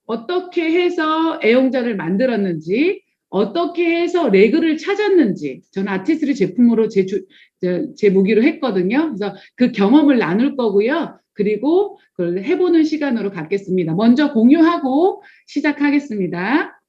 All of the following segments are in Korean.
어떻게 해서 애용자를 만들었는지, 어떻게 해서 레그를 찾았는지, 저는 아티스트리 제품으로 제 무기로 했거든요. 그래서 그 경험을 나눌 거고요. 그리고 그걸 해보는 시간으로 갖겠습니다. 먼저 공유하고 시작하겠습니다.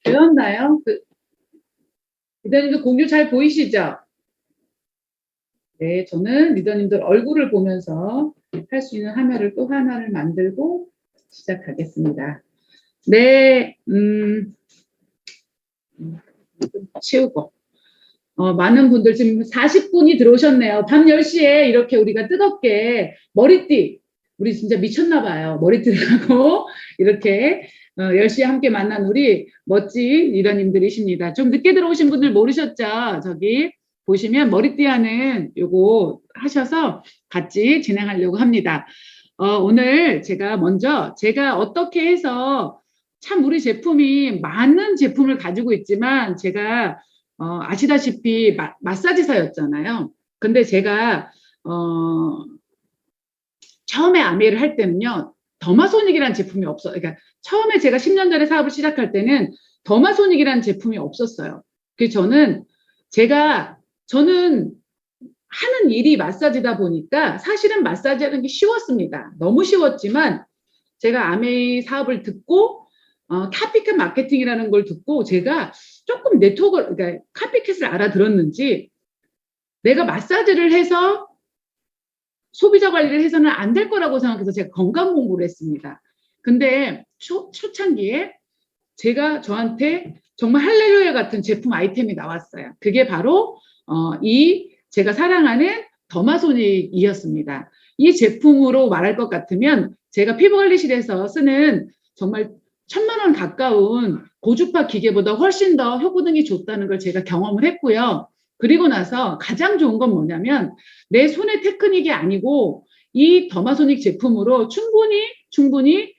되었나요? 리더님들 공유 잘 보이시죠? 네, 저는 리더님들 얼굴을 보면서 할 수 있는 화면을 또 하나를 만들고 시작하겠습니다. 네, 치우고. 많은 분들 지금 40분이 들어오셨네요. 밤 10시에 이렇게 우리가 뜨겁게 머리띠, 우리 진짜 미쳤나 봐요. 머리띠를 하고 이렇게 10시에 함께 만난 우리 멋진 리더님들이십니다. 좀 늦게 들어오신 분들 모르셨죠? 저기 보시면 머리띠 하는 요거 하셔서 같이 진행하려고 합니다. 오늘 제가 먼저 제가 어떻게 해서 참 우리 제품이 많은 제품을 가지고 있지만 제가 아시다시피 마사지사였잖아요. 근데 제가 처음에 아메이를 할 때는요. 더마소닉이라는 제품이 없어. 그러니까 처음에 제가 10년 전에 사업을 시작할 때는 더마소닉이라는 제품이 없었어요. 그래서 저는 하는 일이 마사지다 보니까 사실은 마사지 하는 게 쉬웠습니다. 너무 쉬웠지만 제가 아메이 사업을 듣고 카피캣 마케팅이라는 걸 듣고 제가 조금 그러니까 카피캣을 알아들었는지 내가 마사지를 해서 소비자 관리를 해서는 안 될 거라고 생각해서 제가 건강 공부를 했습니다. 근데 초창기에 저한테 정말 할렐루야 같은 제품 아이템이 나왔어요. 그게 바로 제가 사랑하는 더마소닉이었습니다. 이 제품으로 말할 것 같으면 제가 피부관리실에서 쓰는 정말 1000만 원 가까운 고주파 기계보다 훨씬 더 효능이 좋다는 걸 제가 경험을 했고요. 그리고 나서 가장 좋은 건 뭐냐면 내 손의 테크닉이 아니고 이 더마소닉 제품으로 충분히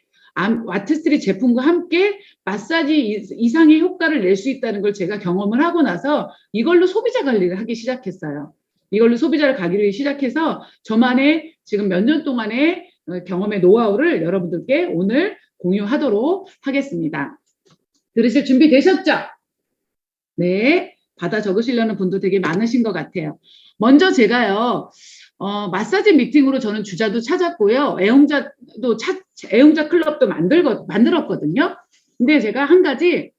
와트스트리 제품과 함께 마사지 이상의 효과를 낼 수 있다는 걸 제가 경험을 하고 나서 이걸로 소비자 관리를 하기 시작했어요. 이걸로 소비자를 가기를 시작해서 저만의 지금 몇 년 동안의 경험의 노하우를 여러분들께 오늘 공유하도록 하겠습니다. 들으실 준비 되셨죠? 네, 받아 적으시려는 분도 되게 많으신 것 같아요. 먼저 제가요, 마사지 미팅으로 저는 주자도 찾았고요. 애용자 클럽도 만들었거든요. 근데 제가 한 가지,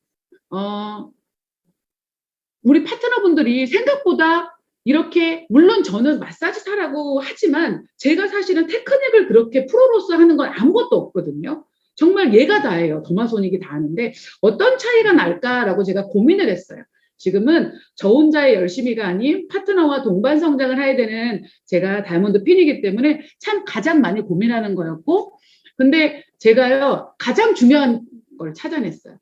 우리 파트너분들이 생각보다 이렇게, 물론 저는 마사지사라고 하지만 제가 사실은 테크닉을 그렇게 프로로서 하는 건 아무것도 없거든요. 정말 얘가 다예요. 더마소닉이 다 하는데 어떤 차이가 날까라고 제가 고민을 했어요. 지금은 저 혼자의 열심히가 아닌 파트너와 동반 성장을 해야 되는 제가 다이아몬드 핀이기 때문에 참 가장 많이 고민하는 거였고, 근데 제가요 가장 중요한 걸 찾아냈어요.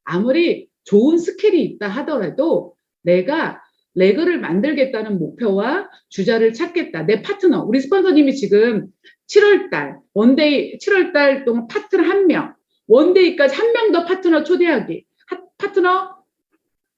아무리 좋은 스킬이 있다 하더라도 내가 레그를 만들겠다는 목표와 주자를 찾겠다. 내 파트너, 우리 스폰서님이 지금 7월달 동안 파트너 1명, 원데이까지 1명 더 파트너 초대하기, 파트너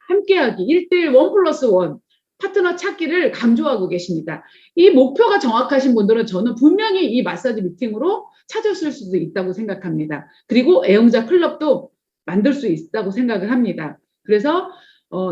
함께하기, 1대1 1+1 파트너 찾기를 강조하고 계십니다. 이 목표가 정확하신 분들은 저는 분명히 이 마사지 미팅으로 찾았을 수도 있다고 생각합니다. 그리고 애용자 클럽도 만들 수 있다고 생각을 합니다. 그래서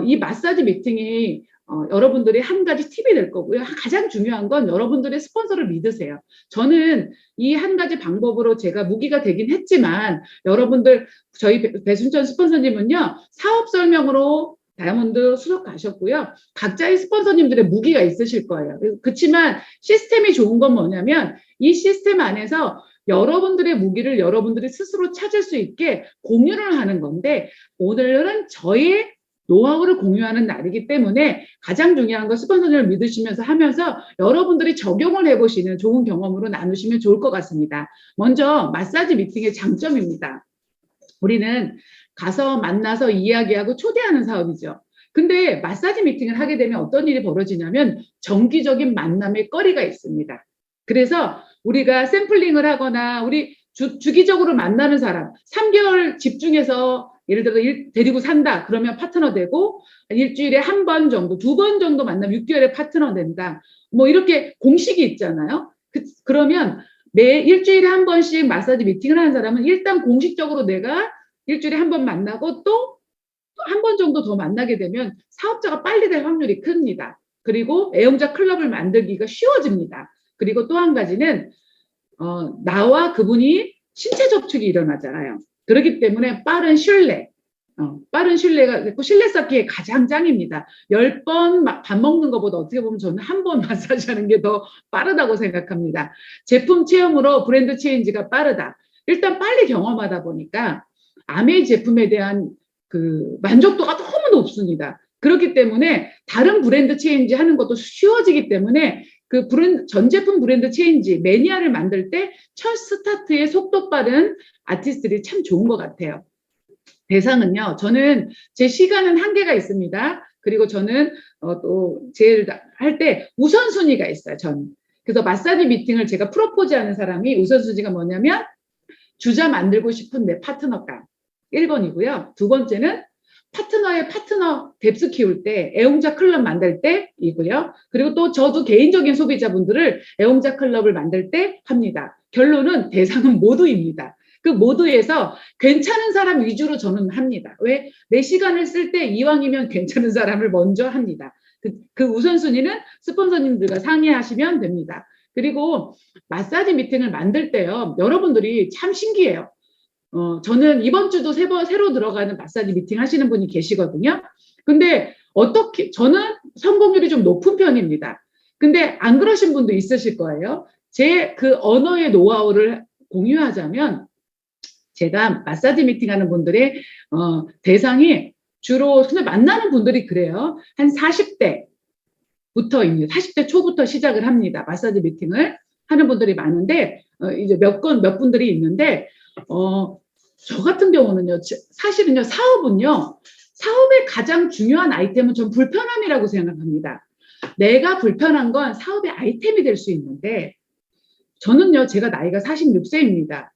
이 마사지 미팅이 여러분들이 한 가지 팁이 될 거고요. 가장 중요한 건 여러분들의 스폰서를 믿으세요. 저는 이 한 가지 방법으로 제가 무기가 되긴 했지만 여러분들, 저희 배순천 스폰서님은요, 사업 설명으로 다이아몬드 수석 가셨고요. 각자의 스폰서님들의 무기가 있으실 거예요. 그렇지만 시스템이 좋은 건 뭐냐면 이 시스템 안에서 여러분들의 무기를 여러분들이 스스로 찾을 수 있게 공유를 하는 건데, 오늘은 저의 노하우를 공유하는 날이기 때문에 가장 중요한 건 스폰서님을 믿으시면서 하면서 여러분들이 적용을 해보시는 좋은 경험으로 나누시면 좋을 것 같습니다. 먼저 마사지 미팅의 장점입니다. 우리는 가서 만나서 이야기하고 초대하는 사업이죠. 근데 마사지 미팅을 하게 되면 어떤 일이 벌어지냐면 정기적인 만남의 거리가 있습니다. 그래서 우리가 샘플링을 하거나 우리 주기적으로 만나는 사람 3개월 집중해서 예를 들어 데리고 산다 그러면 파트너 되고 일주일에 한 번 정도 2번 정도 만나면 6개월에 파트너 된다 뭐 이렇게 공식이 있잖아요. 그러면 매 일주일에 한 번씩 마사지 미팅을 하는 사람은 일단 공식적으로 내가 일주일에 한 번 만나고 또 한 번 정도 더 만나게 되면 사업자가 빨리 될 확률이 큽니다. 그리고 애용자 클럽을 만들기가 쉬워집니다. 그리고 또 한 가지는 나와 그분이 신체 접촉이 일어나잖아요. 그렇기 때문에 빠른 신뢰가 있고 신뢰 쌓기에 가장 짱입니다. 10번 밥 먹는 것보다 어떻게 보면 저는 한 번 마사지 하는 게 더 빠르다고 생각합니다. 제품 체험으로 브랜드 체인지가 빠르다. 일단 빨리 경험하다 보니까 아메이 제품에 대한 그 만족도가 너무 높습니다. 그렇기 때문에 다른 브랜드 체인지 하는 것도 쉬워지기 때문에 그 전 제품 브랜드 체인지 매니아를 만들 때 첫 스타트에 속도 빠른 아티스트들이 참 좋은 것 같아요. 대상은요. 저는 제 시간은 한계가 있습니다. 그리고 저는 또 제일 할 때 우선순위가 있어요. 전. 그래서 마사지 미팅을 제가 프로포즈하는 사람이 우선순위가 뭐냐면 주자 만들고 싶은 내 파트너감 1번이고요. 두 번째는 파트너의 파트너 뎁스 키울 때 애용자 클럽 만들 때이고요. 그리고 또 저도 개인적인 소비자분들을 애용자 클럽을 만들 때 합니다. 결론은 대상은 모두입니다. 그 모두에서 괜찮은 사람 위주로 저는 합니다. 왜? 내 시간을 쓸 때 이왕이면 괜찮은 사람을 먼저 합니다. 그 우선순위는 스폰서님들과 상의하시면 됩니다. 그리고 마사지 미팅을 만들 때요. 여러분들이 참 신기해요. 저는 이번 주도 새로 들어가는 마사지 미팅 하시는 분이 계시거든요. 근데 저는 성공률이 좀 높은 편입니다. 근데 안 그러신 분도 있으실 거예요. 제 그 언어의 노하우를 공유하자면 제가 마사지 미팅 하는 분들의 대상이 주로 만나는 분들이 그래요. 한 40대부터입니다. 40대 초부터 시작을 합니다. 마사지 미팅을 하는 분들이 많은데 이제 몇 분들이 있는데 저 같은 경우는요. 사실은요. 사업의 가장 중요한 아이템은 전 불편함이라고 생각합니다. 내가 불편한 건 사업의 아이템이 될 수 있는데 저는요. 제가 나이가 46세입니다.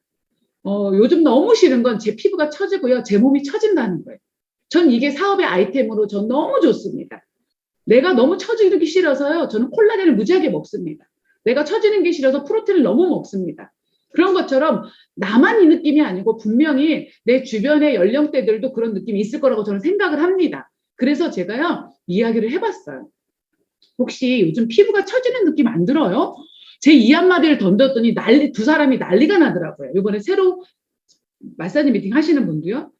요즘 너무 싫은 건 제 피부가 처지고요. 제 몸이 처진다는 거예요. 전 이게 사업의 아이템으로 전 너무 좋습니다. 내가 너무 처지기 싫어서요. 저는 콜라겐을 무지하게 먹습니다. 내가 처지는 게 싫어서 프로틴을 너무 먹습니다. 그런 것처럼 나만 이 느낌이 아니고 분명히 내 주변의 연령대들도 그런 느낌이 있을 거라고 저는 생각을 합니다. 그래서 제가요. 이야기를 해봤어요. 혹시 요즘 피부가 처지는 느낌 안 들어요? 제 이 한마디를 던졌더니 두 사람이 난리가 나더라고요. 이번에 새로 마사지 미팅 하시는 분도요.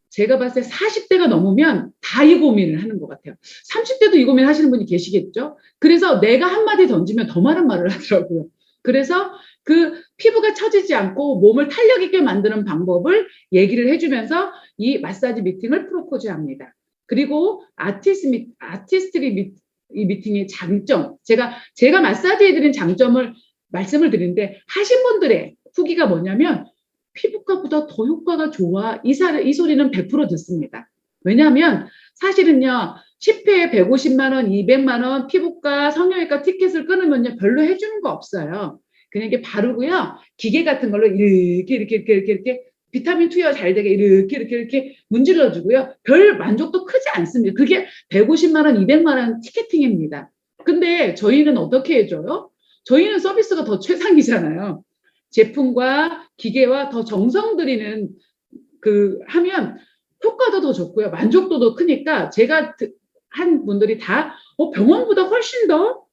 제가 봤을 때 40대가 넘으면 다 이 고민을 하는 것 같아요. 30대도 이 고민 하시는 분이 계시겠죠? 그래서 내가 한마디 던지면 더 많은 말을 하더라고요. 그래서 그 피부가 처지지 않고 몸을 탄력 있게 만드는 방법을 얘기를 해주면서 이 마사지 미팅을 프로포즈합니다. 그리고 아티스트리 이 미팅의 장점, 제가 마사지 해드린 장점을 말씀을 드리는데 하신 분들의 후기가 뭐냐면 피부과보다 더 효과가 좋아. 이 소리는 100% 듣습니다. 왜냐하면 사실은요. 10회에 150만 원, 200만 원 피부과, 성형외과 티켓을 끊으면요. 별로 해주는 거 없어요. 그냥 이게 바르고요. 기계 같은 걸로 이렇게 비타민 투여 잘 되게 이렇게 문질러 주고요. 별 만족도 크지 않습니다. 그게 150만 원, 200만 원 티켓팅입니다. 근데 저희는 어떻게 해줘요? 저희는 서비스가 더 최상이잖아요. 제품과 기계와 더 정성 들이는 하면 효과도 더 좋고요. 만족도도 크니까 제가 한 분들이 다 병원보다 훨씬 더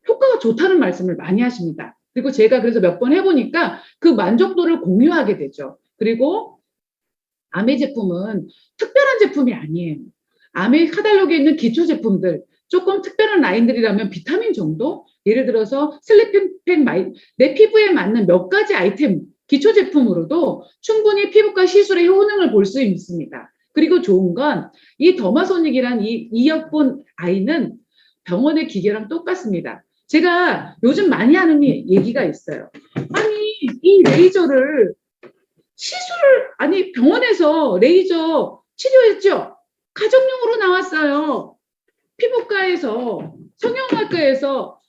효과가 좋다는 말씀을 많이 하십니다. 그리고 제가 그래서 몇 번 해보니까 그 만족도를 공유하게 되죠. 그리고 아메 제품은 특별한 제품이 아니에요. 아메 카탈로그에 있는 기초 제품들 조금 특별한 라인들이라면 비타민 정도? 예를 들어서 슬리핑팩 내 피부에 맞는 몇 가지 아이템 기초 제품으로도 충분히 피부과 시술의 효능을 볼 수 있습니다. 그리고 좋은 건 이 더마소닉이란 이 이어폰 아이는 병원의 기계랑 똑같습니다. 제가 요즘 많이 하는 얘기가 있어요. 아니 이 레이저를 병원에서 레이저 치료했죠? 가정용으로 나왔어요. 피부과에서, 성형외과에서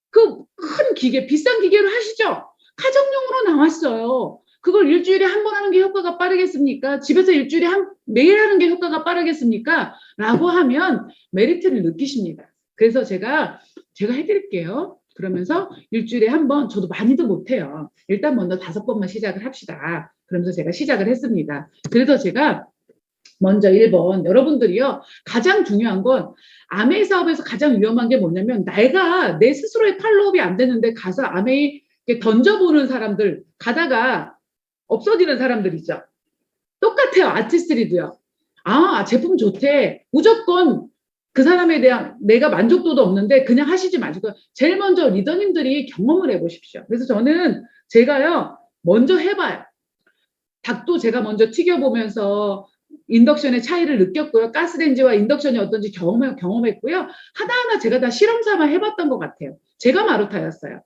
그 큰 기계, 비싼 기계로 하시죠? 가정용으로 나왔어요. 그걸 일주일에 한 번 하는 게 효과가 빠르겠습니까? 집에서 일주일에 매일 하는 게 효과가 빠르겠습니까? 라고 하면 메리트를 느끼십니다. 그래서 제가 해드릴게요. 그러면서 일주일에 한 번, 저도 많이도 못해요. 일단 먼저 5번만 시작을 합시다. 그러면서 제가 시작을 했습니다. 그래서 제가 먼저 1번, 여러분들이요, 가장 중요한 건 아메이 사업에서 가장 위험한 게 뭐냐면 내가 내 스스로의 팔로업이 안 되는데 가서 아메이 던져보는 사람들, 가다가 없어지는 사람들 있죠. 똑같아요. 아티스트리도요. 아, 제품 좋대. 무조건 그 사람에 대한 내가 만족도도 없는데 그냥 하시지 마시고 제일 먼저 리더님들이 경험을 해보십시오. 그래서 저는 제가요, 먼저 해봐요. 닭도 제가 먼저 튀겨보면서 인덕션의 차이를 느꼈고요. 가스레인지와 인덕션이 어떤지 경험했고요. 하나하나 제가 다 실험 삼아 해봤던 것 같아요. 제가 마루타였어요.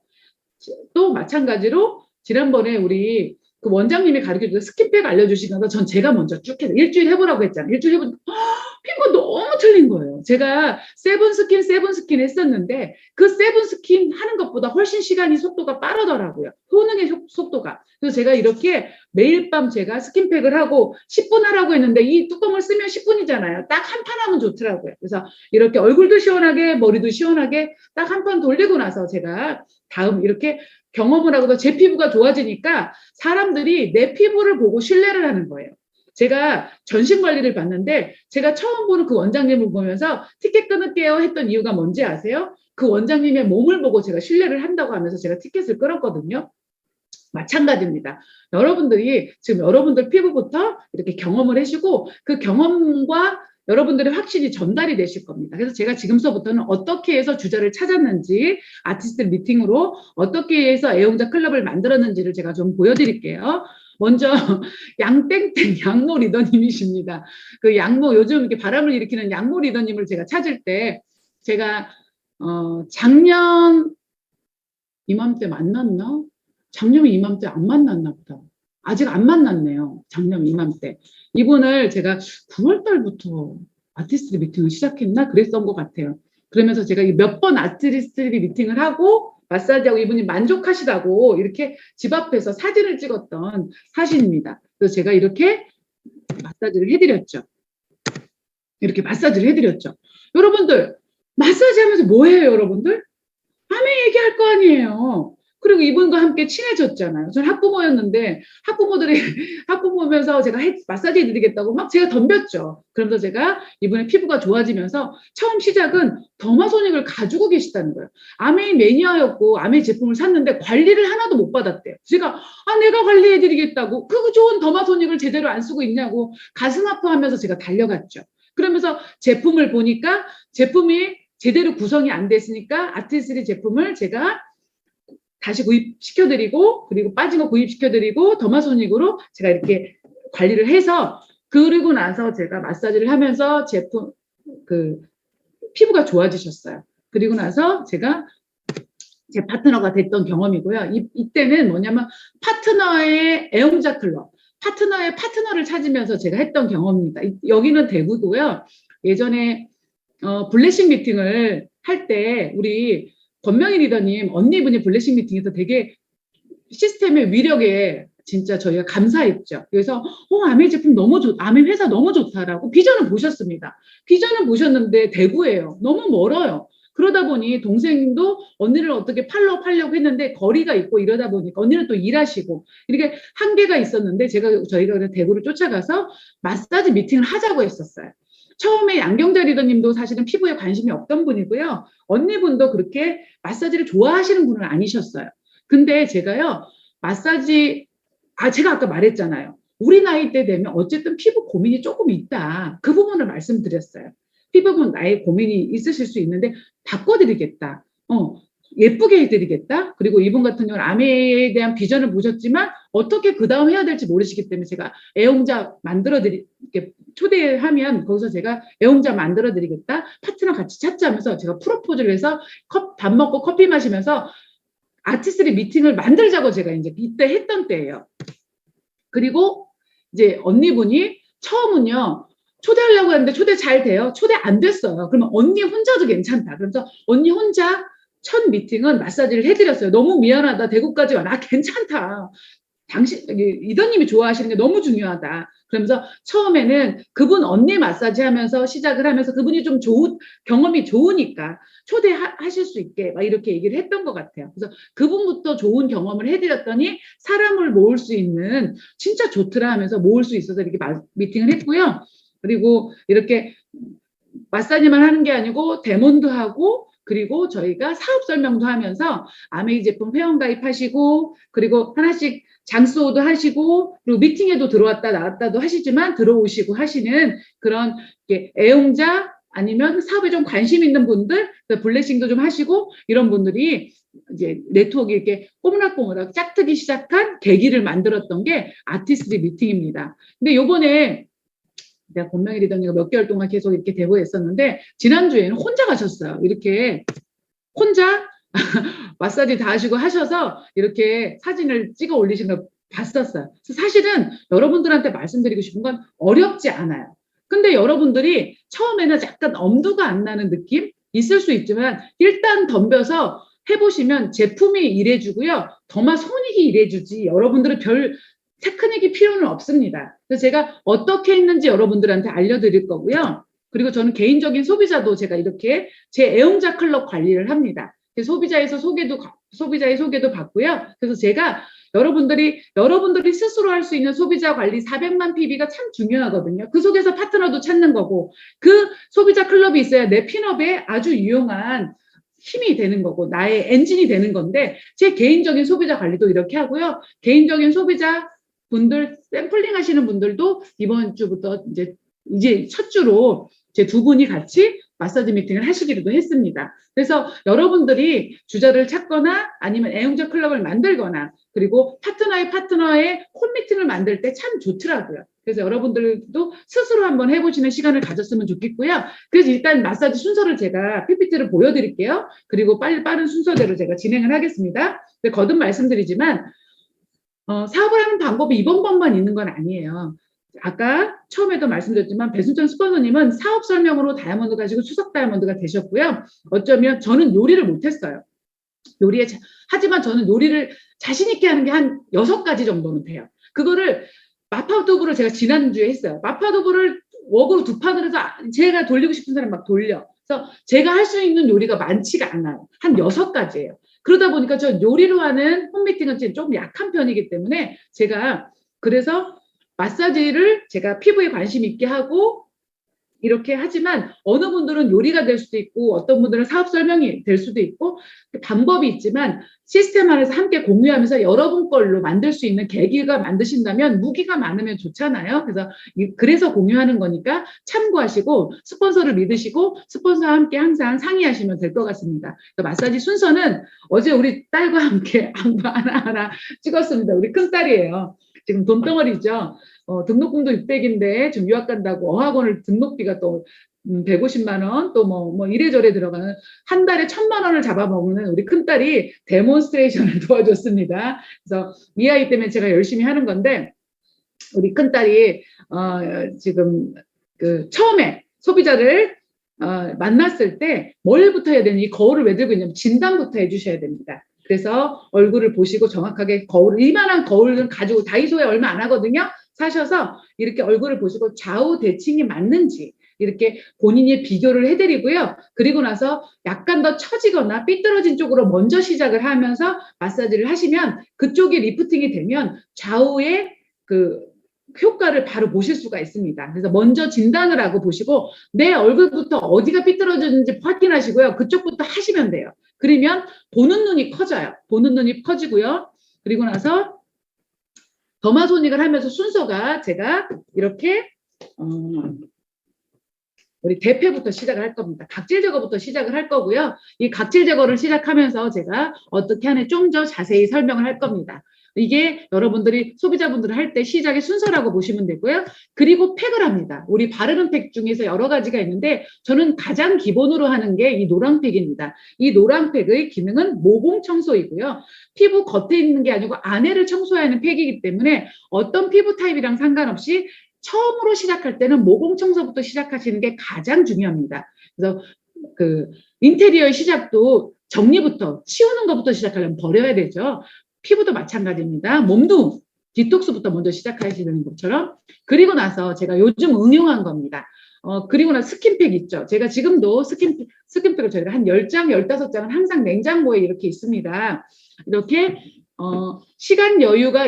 또 마찬가지로 지난번에 우리 그 원장님이 가르쳐주신 스킨팩 알려주시면서 전 제가 먼저 쭉 해서 일주일 해보라고 했잖아요. 일주일 해보니까 피부가 너무 틀린 거예요. 제가 세븐 스킨 했었는데 그 세븐 스킨 하는 것보다 훨씬 속도가 빠르더라고요. 효능의 속도가. 그래서 제가 이렇게 매일 밤 제가 스킨팩을 하고 10분 하라고 했는데 이 뚜껑을 쓰면 10분이잖아요. 딱 한 판 하면 좋더라고요. 그래서 이렇게 얼굴도 시원하게 머리도 시원하게 딱 한 판 돌리고 나서 제가 다음 이렇게 경험을 하고도 제 피부가 좋아지니까 사람들이 내 피부를 보고 신뢰를 하는 거예요. 제가 전신 관리를 받는데 제가 처음 보는 그 원장님을 보면서 티켓 끊을게요 했던 이유가 뭔지 아세요? 그 원장님의 몸을 보고 제가 신뢰를 한다고 하면서 제가 티켓을 끊었거든요. 마찬가지입니다. 여러분들이 지금 여러분들 피부부터 이렇게 경험을 해주고 그 경험과 여러분들의 확신이 전달이 되실 겁니다. 그래서 제가 지금서부터는 어떻게 해서 주자를 찾았는지 아티스트 미팅으로 어떻게 해서 애용자 클럽을 만들었는지를 제가 좀 보여드릴게요. 먼저 양땡땡 양모 리더님이십니다. 그 양모 요즘 이렇게 바람을 일으키는 양모 리더님을 제가 찾을 때 제가 작년 이맘때 만났나? 작년 이맘때 안 만났나 보다. 아직 안 만났네요. 작년 이맘때. 이분을 제가 9월 달부터 아티스트 미팅을 시작했나? 그랬던 것 같아요. 그러면서 제가 몇 번 아티스트 미팅을 하고 마사지하고 이분이 만족하시다고 이렇게 집 앞에서 사진을 찍었던 사진입니다. 그래서 제가 이렇게 마사지를 해드렸죠. 이렇게 마사지를 해드렸죠. 여러분들, 마사지 하면서 뭐예요, 여러분들? 아메 얘기할 거 아니에요. 그리고 이분과 함께 친해졌잖아요. 저는 학부모였는데 학부모들이 학부모면서 제가 마사지 해드리겠다고 막 제가 덤볐죠. 그러면서 제가 이분의 피부가 좋아지면서 처음 시작은 더마소닉을 가지고 계시다는 거예요. 아메이 매니아였고 아메이 제품을 샀는데 관리를 하나도 못 받았대요. 제가 내가 관리해드리겠다고 그 좋은 더마소닉을 제대로 안 쓰고 있냐고 가슴 아파하면서 제가 달려갔죠. 그러면서 제품을 보니까 제품이 제대로 구성이 안 됐으니까 아티스리 제품을 제가 다시 구입시켜드리고 그리고 빠진 거 구입시켜드리고 더마소닉으로 제가 이렇게 관리를 해서 그리고 나서 제가 마사지를 하면서 제품 피부가 좋아지셨어요. 그리고 나서 제가 제 파트너가 됐던 경험이고요. 이때는 뭐냐면 파트너의 애용자 클럽, 파트너의 파트너를 찾으면서 제가 했던 경험입니다. 여기는 대구고요. 예전에 블레싱 미팅을 할 때 우리 권명희 리더님 언니분이 블레싱 미팅에서 되게 시스템의 위력에 진짜 저희가 감사했죠. 그래서 아메 제품 너무 아메 회사 너무 좋다라고 비전을 보셨습니다. 비전을 보셨는데 대구예요. 너무 멀어요. 그러다 보니 동생도 언니를 어떻게 팔로우하려고 했는데 거리가 있고 이러다 보니까 언니는 또 일하시고 이렇게 한계가 있었는데 저희가 대구를 쫓아가서 마사지 미팅을 하자고 했었어요. 처음에 양경자 리더님도 사실은 피부에 관심이 없던 분이고요. 언니분도 그렇게 마사지를 좋아하시는 분은 아니셨어요. 근데 제가요, 마사지, 제가 아까 말했잖아요. 우리 나이 때 되면 어쨌든 피부 고민이 조금 있다. 그 부분을 말씀드렸어요. 피부는 나의 고민이 있으실 수 있는데 바꿔드리겠다. 예쁘게 해드리겠다. 그리고 이분 같은 경우는 아메에 대한 비전을 보셨지만 어떻게 그 다음 해야 될지 모르시기 때문에 제가 애용자 만들어드릴게 초대하면 거기서 제가 애용자 만들어드리겠다. 파트너 같이 찾자면서 제가 프로포즈를 해서 밥 먹고 커피 마시면서 아티스트리 미팅을 만들자고 제가 이제 이때 했던 때예요. 그리고 이제 언니분이 처음은요. 초대하려고 했는데 초대 잘 돼요? 초대 안 됐어요. 그러면 언니 혼자도 괜찮다. 그래서 언니 혼자 첫 미팅은 마사지를 해드렸어요. 너무 미안하다. 대구까지 와. 나 괜찮다. 당신 이더님이 좋아하시는 게 너무 중요하다. 그러면서 처음에는 그분 언니 마사지 하면서 시작을 하면서 그분이 좀 경험이 좋으니까 초대하실 수 있게 막 이렇게 얘기를 했던 것 같아요. 그래서 그분부터 좋은 경험을 해드렸더니 사람을 모을 수 있는 진짜 좋더라 하면서 모을 수 있어서 이렇게 미팅을 했고요. 그리고 이렇게 마사지만 하는 게 아니고 데몬도 하고 그리고 저희가 사업 설명도 하면서 아메이 제품 회원가입하시고 그리고 하나씩 장소도 하시고 그리고 미팅에도 들어왔다 나왔다도 하시지만 들어오시고 하시는 그런 애용자 아니면 사업에 좀 관심 있는 분들 블레싱도 좀 하시고 이런 분들이 이제 네트워크 이렇게 꼬물락꼬물락 짝트기 시작한 계기를 만들었던 게 아티스트리 미팅입니다. 근데 요번에 내가 권명희 리더님과 몇 개월 동안 계속 이렇게 대보에 있었는데 지난주에는 혼자 가셨어요. 이렇게 혼자 마사지 다 하시고 하셔서 이렇게 사진을 찍어 올리신 걸 봤었어요. 사실은 여러분들한테 말씀드리고 싶은 건 어렵지 않아요. 근데 여러분들이 처음에는 약간 엄두가 안 나는 느낌 있을 수 있지만 일단 덤벼서 해보시면 제품이 일해주고요. 더마 손익이 일해주지 여러분들은 별 테크닉이 필요는 없습니다. 그래서 제가 어떻게 했는지 여러분들한테 알려드릴 거고요. 그리고 저는 개인적인 소비자도 제가 이렇게 제 애용자 클럽 관리를 합니다. 소비자의 소개도 받고요. 그래서 제가 여러분들이 스스로 할 수 있는 소비자 관리 400만 PB가 참 중요하거든요. 그 속에서 파트너도 찾는 거고 그 소비자 클럽이 있어야 내 핀업에 아주 유용한 힘이 되는 거고 나의 엔진이 되는 건데 제 개인적인 소비자 관리도 이렇게 하고요. 개인적인 소비자 분들 샘플링 하시는 분들도 이번 주부터 이제 첫 주로 제 두 분이 같이 마사지 미팅을 하시기로도 했습니다. 그래서 여러분들이 주자를 찾거나 아니면 애용자 클럽을 만들거나 그리고 파트너의 홈미팅을 만들 때 참 좋더라고요. 그래서 여러분들도 스스로 한번 해보시는 시간을 가졌으면 좋겠고요. 그래서 일단 마사지 순서를 제가 PPT를 보여드릴게요. 그리고 빠른 순서대로 제가 진행을 하겠습니다. 근데 거듭 말씀드리지만 사업을 하는 방법이 이번 번만 있는 건 아니에요. 아까 처음에도 말씀드렸지만 배순천 스폰서님은 사업 설명으로 다이아몬드 가지고 추석 다이아몬드가 되셨고요. 어쩌면 저는 요리를 못했어요. 하지만 저는 요리를 자신 있게 하는 게 한 6가지 정도는 돼요. 그거를 마파두부를 제가 지난주에 했어요. 마파두부를 웍으로 2판을 해서 제가 돌리고 싶은 사람 막 돌려. 그래서 제가 할 수 있는 요리가 많지가 않아요. 한 6가지예요. 그러다 보니까 저 요리로 하는 홈미팅은 좀 약한 편이기 때문에 제가 그래서 마사지를 제가 피부에 관심 있게 하고 이렇게 하지만 어느 분들은 요리가 될 수도 있고 어떤 분들은 사업 설명이 될 수도 있고 방법이 있지만 시스템 안에서 함께 공유하면서 여러분 걸로 만들 수 있는 계기가 만드신다면 무기가 많으면 좋잖아요. 그래서 공유하는 거니까 참고하시고 스폰서를 믿으시고 스폰서와 함께 항상 상의하시면 될 것 같습니다. 마사지 순서는 어제 우리 딸과 함께 하나하나 찍었습니다. 우리 큰딸이에요. 지금 돈덩어리죠. 등록금도 600인데 지금 유학 간다고 어학원을 등록비가 또 150만 원, 또 뭐 이래저래 들어가는 한 달에 1,000만 원을 잡아먹는 우리 큰딸이 데몬스트레이션을 도와줬습니다. 그래서 이 아이 때문에 제가 열심히 하는 건데 우리 큰딸이 지금 처음에 소비자를 만났을 때 뭘부터 해야 되니 거울을 왜 들고 있냐면 진단부터 해주셔야 됩니다. 그래서 얼굴을 보시고 정확하게 이만한 거울은 가지고 다이소에 얼마 안 하거든요. 사셔서 이렇게 얼굴을 보시고 좌우 대칭이 맞는지 이렇게 본인이 비교를 해드리고요. 그리고 나서 약간 더 처지거나 삐뚤어진 쪽으로 먼저 시작을 하면서 마사지를 하시면 그쪽이 리프팅이 되면 좌우의 효과를 바로 보실 수가 있습니다. 그래서 먼저 진단을 하고 보시고 내 얼굴부터 어디가 삐뚤어졌는지 확인하시고요. 그쪽부터 하시면 돼요. 그러면 보는 눈이 커져요. 보는 눈이 커지고요. 그리고 나서 더마소닉을 하면서 순서가 제가 이렇게 우리 대패부터 시작을 할 겁니다. 각질 제거부터 시작을 할 거고요. 이 각질 제거를 시작하면서 제가 어떻게 하는지 좀 더 자세히 설명을 할 겁니다. 이게 여러분들이 소비자분들 할 때 시작의 순서라고 보시면 되고요. 그리고 팩을 합니다. 우리 바르는 팩 중에서 여러 가지가 있는데 저는 가장 기본으로 하는 게 이 노랑팩입니다. 이 노랑팩의 기능은 모공 청소이고요. 피부 겉에 있는 게 아니고 안에를 청소하는 팩이기 때문에 어떤 피부 타입이랑 상관없이 처음으로 시작할 때는 모공 청소부터 시작하시는 게 가장 중요합니다. 그래서 그 인테리어의 시작도 정리부터, 치우는 것부터 시작하려면 버려야 되죠. 피부도 마찬가지입니다. 몸도 디톡스부터 먼저 시작하시는 것처럼. 그리고 나서 제가 요즘 응용한 겁니다. 그리고 나서 스킨팩 있죠. 제가 지금도 스킨팩을 저희가 한 10장, 15장은 항상 냉장고에 이렇게 있습니다. 이렇게 시간 여유가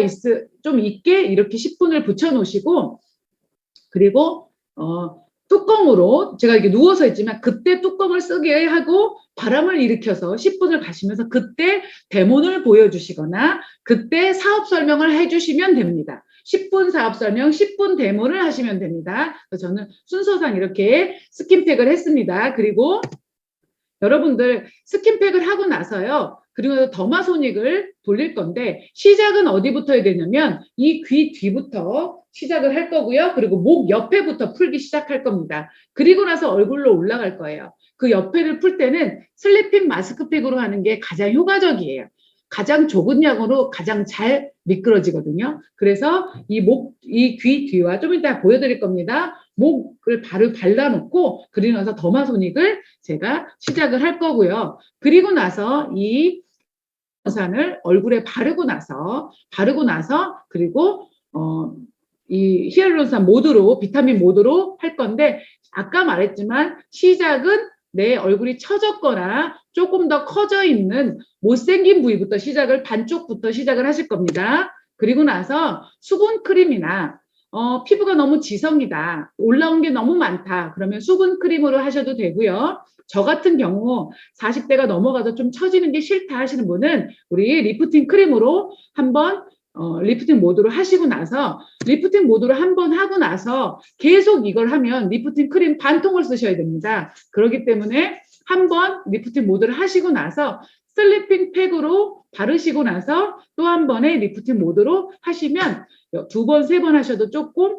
좀 있게 이렇게 10분을 붙여 놓으시고, 그리고 뚜껑으로, 제가 이렇게 누워서 있지만 그때 뚜껑을 쓰게 하고 바람을 일으켜서 10분을 가시면서 그때 데모를 보여주시거나 그때 사업 설명을 해주시면 됩니다. 10분 사업 설명, 10분 데모를 하시면 됩니다. 그래서 저는 순서상 이렇게 스킨팩을 했습니다. 그리고 여러분들 스킨팩을 하고 나서요. 그리고 더마소닉을 돌릴 건데 시작은 어디부터 해야 되냐면 이 귀 뒤부터 시작을 할 거고요. 그리고 목 옆에부터 풀기 시작할 겁니다. 그리고 나서 얼굴로 올라갈 거예요. 그 옆에를 풀 때는 슬리핑 마스크팩으로 하는 게 가장 효과적이에요. 가장 좁은 양으로 가장 잘 미끄러지거든요. 그래서 이 귀 뒤와 좀 이따 보여드릴 겁니다. 목을 바로 발라놓고 그리고 나서 더마소닉을 제가 시작을 할 거고요. 그리고 나서 이 산을 얼굴에 바르고 나서 그리고 이 히알루론산 모드로 비타민 모드로 할 건데 아까 말했지만 시작은 내 얼굴이 처졌거나 조금 더 커져 있는 못생긴 부위부터 반쪽부터 시작을 하실 겁니다. 그리고 나서 수분 크림이나 피부가 너무 지성이다, 올라온 게 너무 많다, 그러면 수분 크림으로 하셔도 되고요. 저 같은 경우 40대가 넘어가서 좀 처지는 게 싫다 하시는 분은 우리 리프팅 크림으로 한번 리프팅 모드로 하시고 나서 리프팅 모드로 한번 하고 나서 계속 이걸 하면 리프팅 크림 반통을 쓰셔야 됩니다. 그렇기 때문에 한번 리프팅 모드를 하시고 나서 슬리핑 팩으로 바르시고 나서 또 한 번의 리프팅 모드로 하시면 2번, 3번 하셔도 조금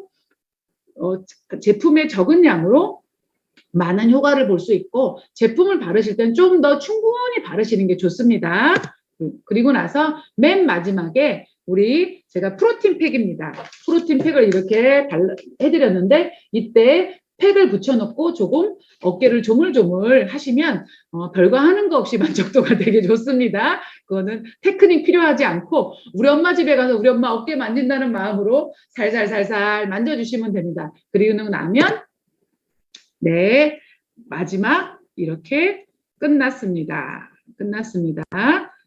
제품의 적은 양으로 많은 효과를 볼 수 있고 제품을 바르실 땐 좀 더 충분히 바르시는 게 좋습니다. 그리고 나서 맨 마지막에 제가 프로틴 팩입니다. 프로틴 팩을 이렇게 해드렸는데 이때 팩을 붙여놓고 조금 어깨를 조물조물 하시면 별거 하는 거 없이 만족도가 되게 좋습니다. 그거는 테크닉 필요하지 않고 우리 엄마 집에 가서 우리 엄마 어깨 만진다는 마음으로 살살살살 만져주시면 됩니다. 그리고 나면 네, 마지막 이렇게 끝났습니다.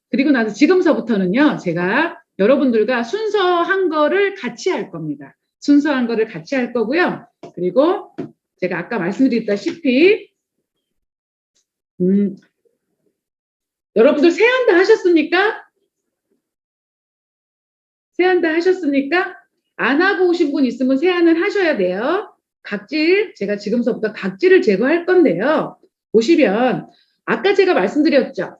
그리고 나서 지금서부터는요, 제가 여러분들과 순서한 거를 같이 할 겁니다. 순서한 거를 같이 할 거고요. 그리고 제가 아까 말씀드렸다시피 여러분들 세안 다 하셨습니까? 세안 다 하셨습니까? 안 하고 오신 분 있으면 세안을 하셔야 돼요. 제가 지금서부터 각질을 제거할 건데요. 보시면 아까 제가 말씀드렸죠.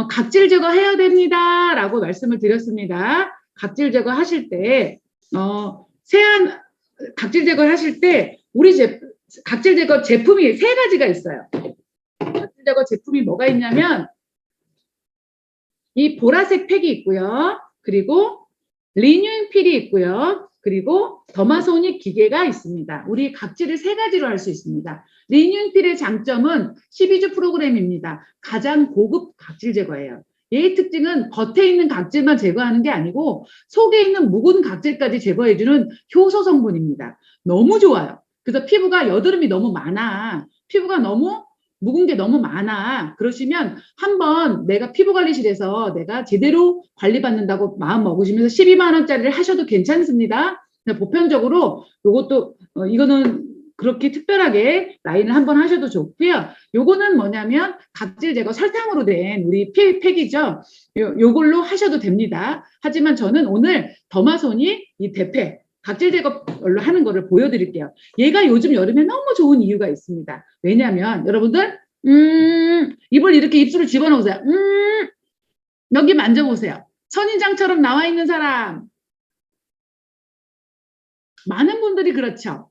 각질 제거해야 됩니다. 라고 말씀을 드렸습니다. 각질 제거 하실 때, 각질 제거 하실 때, 각질 제거 제품이 3가지가 있어요. 각질 제거 제품이 뭐가 있냐면, 이 보라색 팩이 있고요. 그리고 리뉴잉 필이 있고요. 그리고 더마소닉 기계가 있습니다. 우리 각질을 3가지로 할 수 있습니다. 리뉴잉 필의 장점은 12주 프로그램입니다. 가장 고급 각질 제거예요. 얘의 특징은 겉에 있는 각질만 제거하는 게 아니고 속에 있는 묵은 각질까지 제거해주는 효소 성분입니다. 너무 좋아요. 그래서 피부가 여드름이 너무 많아. 피부가 너무 묵은 게 너무 많아. 그러시면 한번 내가 피부관리실에서 내가 제대로 관리받는다고 마음 먹으시면서 12만 원짜리를 하셔도 괜찮습니다. 보편적으로 요것도 이거는 그렇게 특별하게 라인을 한번 하셔도 좋고요. 요거는 뭐냐면 각질 제거 설탕으로 된 우리 팩이죠. 요걸로 하셔도 됩니다. 하지만 저는 오늘 더마소닉 이 대패 각질 제거로 하는 거를 보여드릴게요. 얘가 요즘 여름에 너무 좋은 이유가 있습니다. 왜냐하면 여러분들 입을 이렇게 입술을 집어넣으세요. 여기 만져보세요. 선인장처럼 나와 있는 사람. 많은 분들이 그렇죠.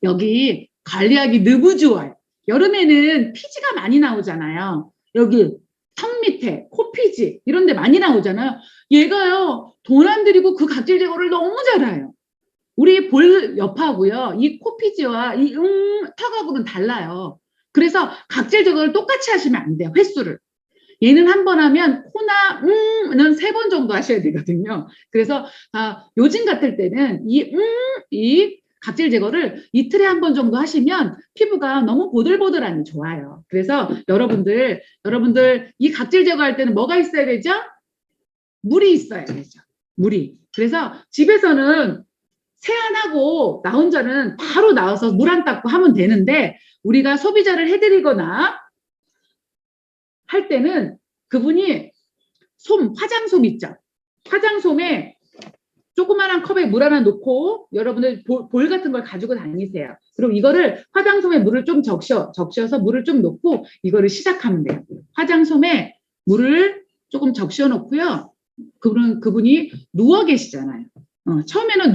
여기 관리하기 너무 좋아요. 여름에는 피지가 많이 나오잖아요. 여기 턱 밑에 코피지 이런 데 많이 나오잖아요. 얘가요 돈 안 들이고 그 각질 제거를 너무 잘해요. 우리 볼 옆하고요. 이 코피지와 이 턱하고는 달라요. 그래서 각질 제거를 똑같이 하시면 안 돼요. 횟수를. 얘는 한 번 하면 코나 는 3번 정도 하셔야 되거든요. 그래서 요즘 같을 때는 이 각질 제거를 이틀에 한 번 정도 하시면 피부가 너무 보들보들하니 좋아요. 그래서 여러분들 이 각질 제거할 때는 뭐가 있어야 되죠? 물이 있어야 되죠. 물이. 그래서 집에서는 세안하고 나 혼자는 바로 나와서 물 안 닦고 하면 되는데 우리가 소비자를 해드리거나 할 때는 그분이 화장솜 있죠. 화장솜에 조그마한 컵에 물 하나 넣고 여러분들 볼 같은 걸 가지고 다니세요. 그럼 이거를 화장솜에 물을 좀 적셔서 물을 좀 넣고 이거를 시작하면 돼요. 화장솜에 물을 조금 적셔 놓고요. 그분이 누워 계시잖아요. 처음에는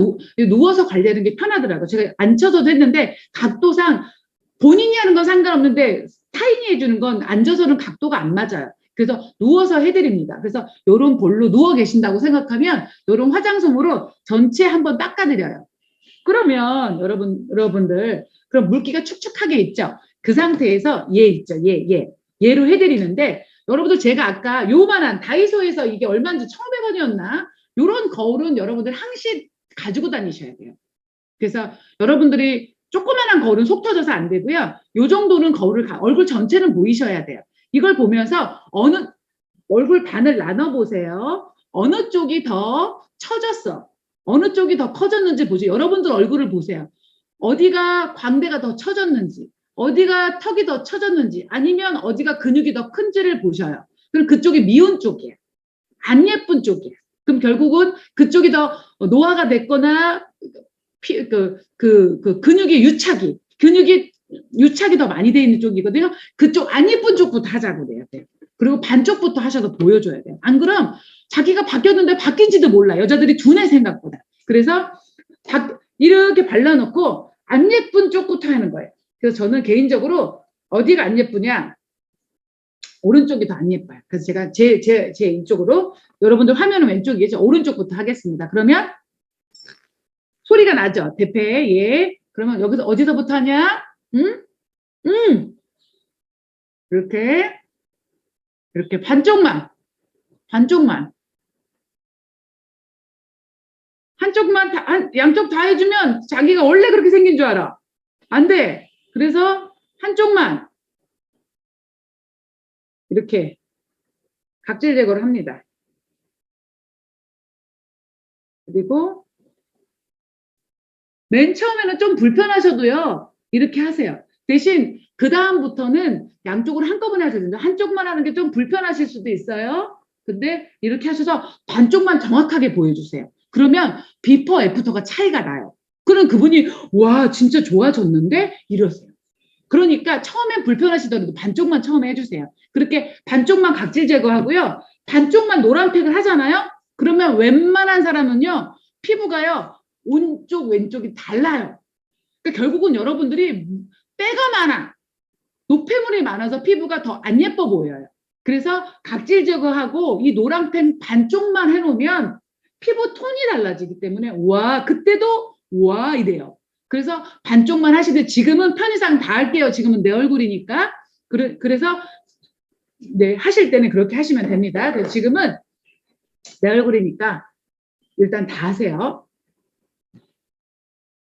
누워서 관리하는 게 편하더라고요. 제가 앉혀서도 했는데 각도상 본인이 하는 건 상관없는데 타인이 해주는 건 앉아서는 각도가 안 맞아요. 그래서 누워서 해드립니다. 그래서 요런 볼로 누워 계신다고 생각하면 요런 화장솜으로 전체 한번 닦아드려요. 그러면 여러분들 그럼 물기가 축축하게 있죠. 그 상태에서 얘 있죠. 얘로 해드리는데 여러분들 제가 아까 요만한 다이소에서 이게 얼마인지 1,500원이었나? 요런 거울은 여러분들 항시 가지고 다니셔야 돼요. 그래서 여러분들이 조그만한 거울은 속 터져서 안 되고요. 요 정도는 거울을 얼굴 전체는 보이셔야 돼요. 이걸 보면서 얼굴 반을 나눠보세요. 어느 쪽이 더 처졌어? 어느 쪽이 더 커졌는지 보세요. 여러분들 얼굴을 보세요. 어디가 광대가 더 처졌는지, 어디가 턱이 더 처졌는지, 아니면 어디가 근육이 더 큰지를 보셔요. 그럼 그쪽이 미운 쪽이에요. 안 예쁜 쪽이에요. 그럼 결국은 그쪽이 더 노화가 됐거나 근육이 유착이 더 많이 돼 있는 쪽이거든요. 그쪽 안 예쁜 쪽부터 하자고 돼요. 그리고 반쪽부터 하셔서 보여줘야 돼요. 안 그럼 자기가 바뀌었는데 바뀐지도 몰라. 여자들이 둔해 생각보다. 그래서 이렇게 발라놓고 안 예쁜 쪽부터 하는 거예요. 그래서 저는 개인적으로 어디가 안 예쁘냐? 오른쪽이 더 안 예뻐요. 그래서 제가 제 이쪽으로 여러분들 화면은 왼쪽이겠죠. 오른쪽부터 하겠습니다. 그러면 소리가 나죠. 대패 예. 그러면 여기서 어디서부터 하냐? 이렇게 반쪽만 한쪽만 양쪽 다 해주면 자기가 원래 그렇게 생긴 줄 알아. 안 돼. 그래서 한쪽만 이렇게 각질 제거를 합니다. 그리고 맨 처음에는 좀 불편하셔도요. 이렇게 하세요. 대신 그 다음부터는 양쪽으로 한꺼번에 하셔야 됩니다. 한쪽만 하는 게 좀 불편하실 수도 있어요. 근데 이렇게 하셔서 반쪽만 정확하게 보여주세요. 그러면 비포 애프터가 차이가 나요. 그럼 그분이 와 진짜 좋아졌는데 이러세요. 그러니까 처음엔 불편하시더라도 반쪽만 처음에 해주세요. 그렇게 반쪽만 각질 제거하고요. 반쪽만 노란팩을 하잖아요. 그러면 웬만한 사람은요. 피부가요. 오른쪽 왼쪽이 달라요. 그러니까 결국은 여러분들이 때가 많아. 노폐물이 많아서 피부가 더 안 예뻐 보여요. 그래서 각질 제거하고 이 노란펜 반쪽만 해놓으면 피부 톤이 달라지기 때문에 와 그때도 와 이래요. 그래서 반쪽만 하시는데 지금은 편의상 다 할게요. 지금은 내 얼굴이니까. 그래서 네 하실 때는 그렇게 하시면 됩니다. 그래서 지금은 내 얼굴이니까 일단 다 하세요.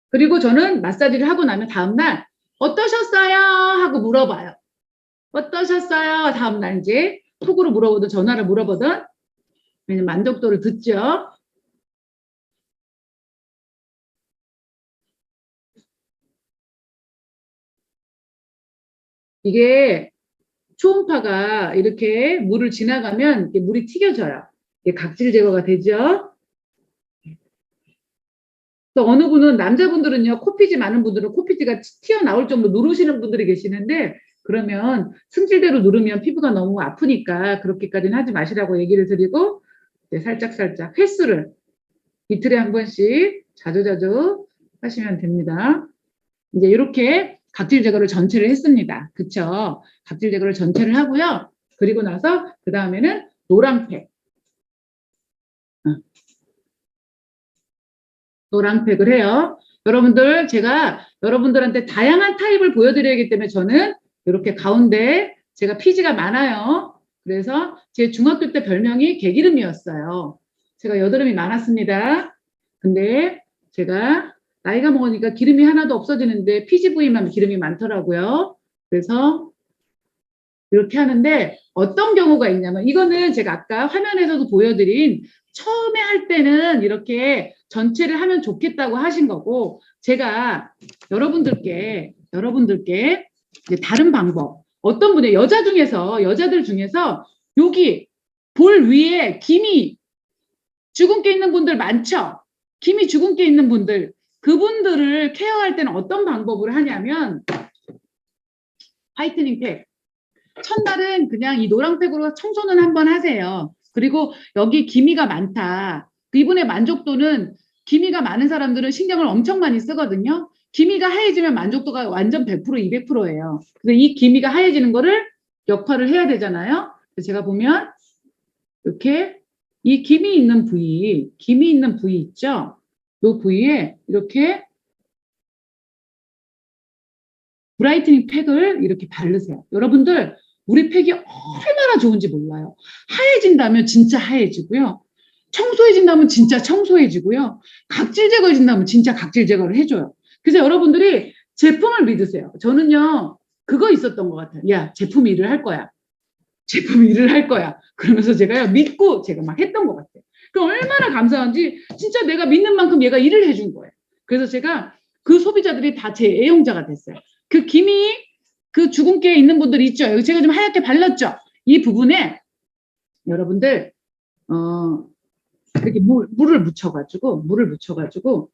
그리고 저는 마사지를 하고 나면 다음날 어떠셨어요? 하고 물어봐요. 어떠셨어요? 다음날 이제 톡으로 물어보든 전화로 물어보든 왜냐면 만족도를 듣죠. 이게 초음파가 이렇게 물을 지나가면 물이 튀겨져요. 이게 각질 제거가 되죠. 또 어느 분은 남자분들은요 코피지 많은 분들은 코피지가 튀어나올 정도 누르시는 분들이 계시는데 그러면 승질대로 누르면 피부가 너무 아프니까 그렇게까지는 하지 마시라고 얘기를 드리고 네, 살짝 횟수를 이틀에 한 번씩 자주자주 하시면 됩니다. 이제 이렇게 각질 제거를 전체를 했습니다. 그쵸? 각질 제거를 전체를 하고요. 그리고 나서 그 다음에는 노란팩. 노란팩을 해요. 여러분들, 제가 여러분들한테 다양한 타입을 보여드려야기 때문에 저는 이렇게 가운데 제가 피지가 많아요. 그래서 제 중학교 때 별명이 개기름이었어요. 제가 여드름이 많았습니다. 근데 제가 나이가 먹으니까 기름이 하나도 없어지는데 피지 부위만 기름이 많더라고요. 그래서 이렇게 하는데 어떤 경우가 있냐면 이거는 제가 아까 화면에서도 보여드린 처음에 할 때는 이렇게 전체를 하면 좋겠다고 하신 거고 제가 여러분들께 이제 다른 방법 어떤 분의 여자들 중에서 여기 볼 위에 김이 주근깨 있는 분들 많죠? 김이 주근깨 있는 분들 그분들을 케어할 때는 어떤 방법을 하냐면 화이트닝 팩 첫날은 그냥 이 노란팩으로 청소는 한번 하세요. 그리고 여기 기미가 많다. 이분의 만족도는 기미가 많은 사람들은 신경을 엄청 많이 쓰거든요. 기미가 하얘지면 만족도가 완전 100% 200%예요. 그래서 이 기미가 하얘지는 거를 역할을 해야 되잖아요. 그래서 제가 보면 이렇게 이 기미 있는 부위 있죠? 이 부위에 이렇게 브라이트닝 팩을 이렇게 바르세요. 여러분들 우리 팩이 얼마나 좋은지 몰라요. 하얘진다면 진짜 하얘지고요. 청소해진다면 진짜 청소해지고요. 각질 제거해진다면 진짜 각질 제거를 해줘요. 그래서 여러분들이 제품을 믿으세요. 저는요 그거 있었던 것 같아요. 야 제품이 일을 할 거야. 제품이 일을 할 거야. 그러면서 제가요 믿고 제가 막 했던 것 같아요. 그럼 얼마나 감사한지 진짜 내가 믿는 만큼 얘가 일을 해준 거예요. 그래서 제가 그 소비자들이 다 제 애용자가 됐어요. 그 김이 그 주근깨에 있는 분들 있죠. 여기 제가 좀 하얗게 발랐죠. 이 부분에 여러분들 이렇게 물을 묻혀가지고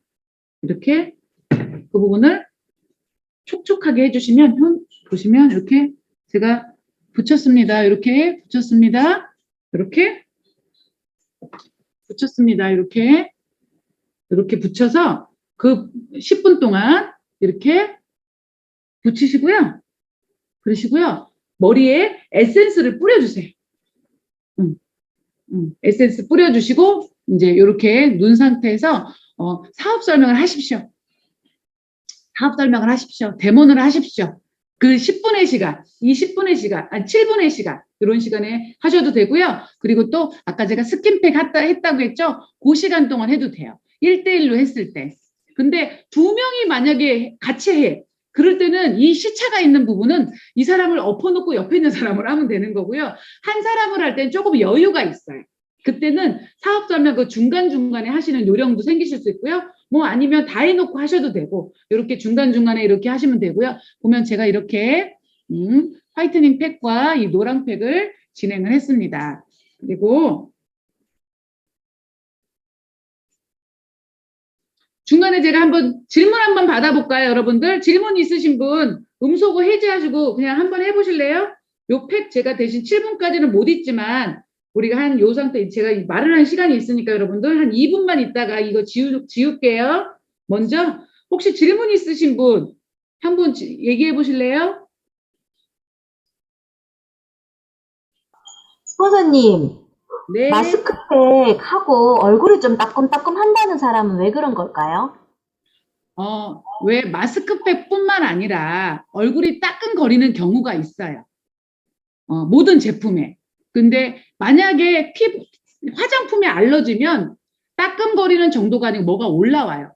이렇게 그 부분을 촉촉하게 해주시면 보시면 이렇게 제가 붙였습니다. 이렇게 붙였습니다. 이렇게 붙였습니다. 이렇게 붙여서 그 10분 동안 이렇게 붙이시고요. 그러시고요. 머리에 에센스를 뿌려주세요. 에센스 뿌려주시고 이제 이렇게 눈 상태에서 사업 설명을 하십시오. 데모를 하십시오. 그 10분의 시간, 이 10분의 시간, 아니 7분의 시간 이런 시간에 하셔도 되고요. 그리고 또 아까 제가 스킨팩 했다고 했죠? 그 시간 동안 해도 돼요. 1대1로 했을 때. 근데 두 명이 만약에 같이 해. 그럴 때는 이 시차가 있는 부분은 이 사람을 엎어놓고 옆에 있는 사람을 하면 되는 거고요. 한 사람을 할 때는 조금 여유가 있어요. 그때는 사업 설명 그 중간중간에 하시는 요령도 생기실 수 있고요. 뭐 아니면 다 해놓고 하셔도 되고 이렇게 중간중간에 이렇게 하시면 되고요. 보면 제가 이렇게 화이트닝 팩과 이 노랑 팩을 진행을 했습니다. 그리고 중간에 제가 질문 한번 받아볼까요, 여러분들? 질문 있으신 분 음소거 해제하시고 그냥 한번 해보실래요? 요 팩 제가 대신 7분까지는 못 있지만 우리가 한 요 상태 제가 말을 한 시간이 있으니까 여러분들 한 2분만 있다가 이거 지울게요. 먼저 혹시 질문 있으신 분 한번 얘기해 보실래요? 스폰서님, 네. 마스크팩 하고 얼굴이 좀 따끔따끔 한다는 사람은 왜 그런 걸까요? 왜 마스크팩뿐만 아니라 얼굴이 따끔거리는 경우가 있어요. 모든 제품에. 근데 만약에 화장품에 알러지면 따끔거리는 정도가 아니고 뭐가 올라와요.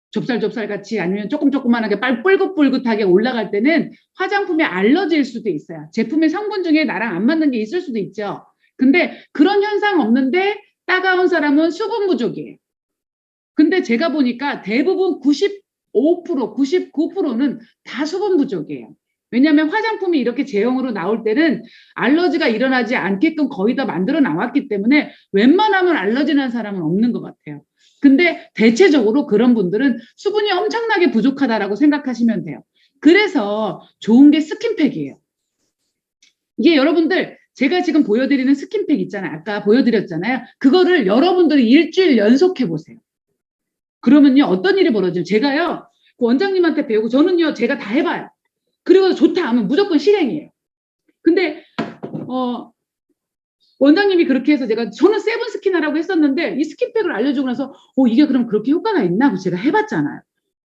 좁쌀좁쌀 같이 아니면 조그만하게 뿔긋뿔긋하게 올라갈 때는 화장품에 알러지일 수도 있어요. 제품의 성분 중에 나랑 안 맞는 게 있을 수도 있죠. 근데 그런 현상 없는데 따가운 사람은 수분 부족이에요. 근데 제가 보니까 대부분 95%, 99%는 다 수분 부족이에요. 왜냐하면 화장품이 이렇게 제형으로 나올 때는 알러지가 일어나지 않게끔 거의 다 만들어 나왔기 때문에 웬만하면 알러지 난 사람은 없는 것 같아요. 근데 대체적으로 그런 분들은 수분이 엄청나게 부족하다라고 생각하시면 돼요. 그래서 좋은 게 스킨팩이에요. 이게 여러분들 제가 지금 보여드리는 스킨팩 있잖아요. 아까 보여드렸잖아요. 그거를 여러분들이 일주일 연속해 보세요. 그러면요 어떤 일이 벌어져요? 제가요 그 원장님한테 배우고 저는요 제가 다 해봐요. 그리고 좋다 하면 무조건 실행이에요. 근데 원장님이 그렇게 해서 저는 세븐 스킨 하라고 했었는데 이 스킨팩을 알려주고 나서 이게 그럼 그렇게 효과가 있나 하고 제가 해봤잖아요.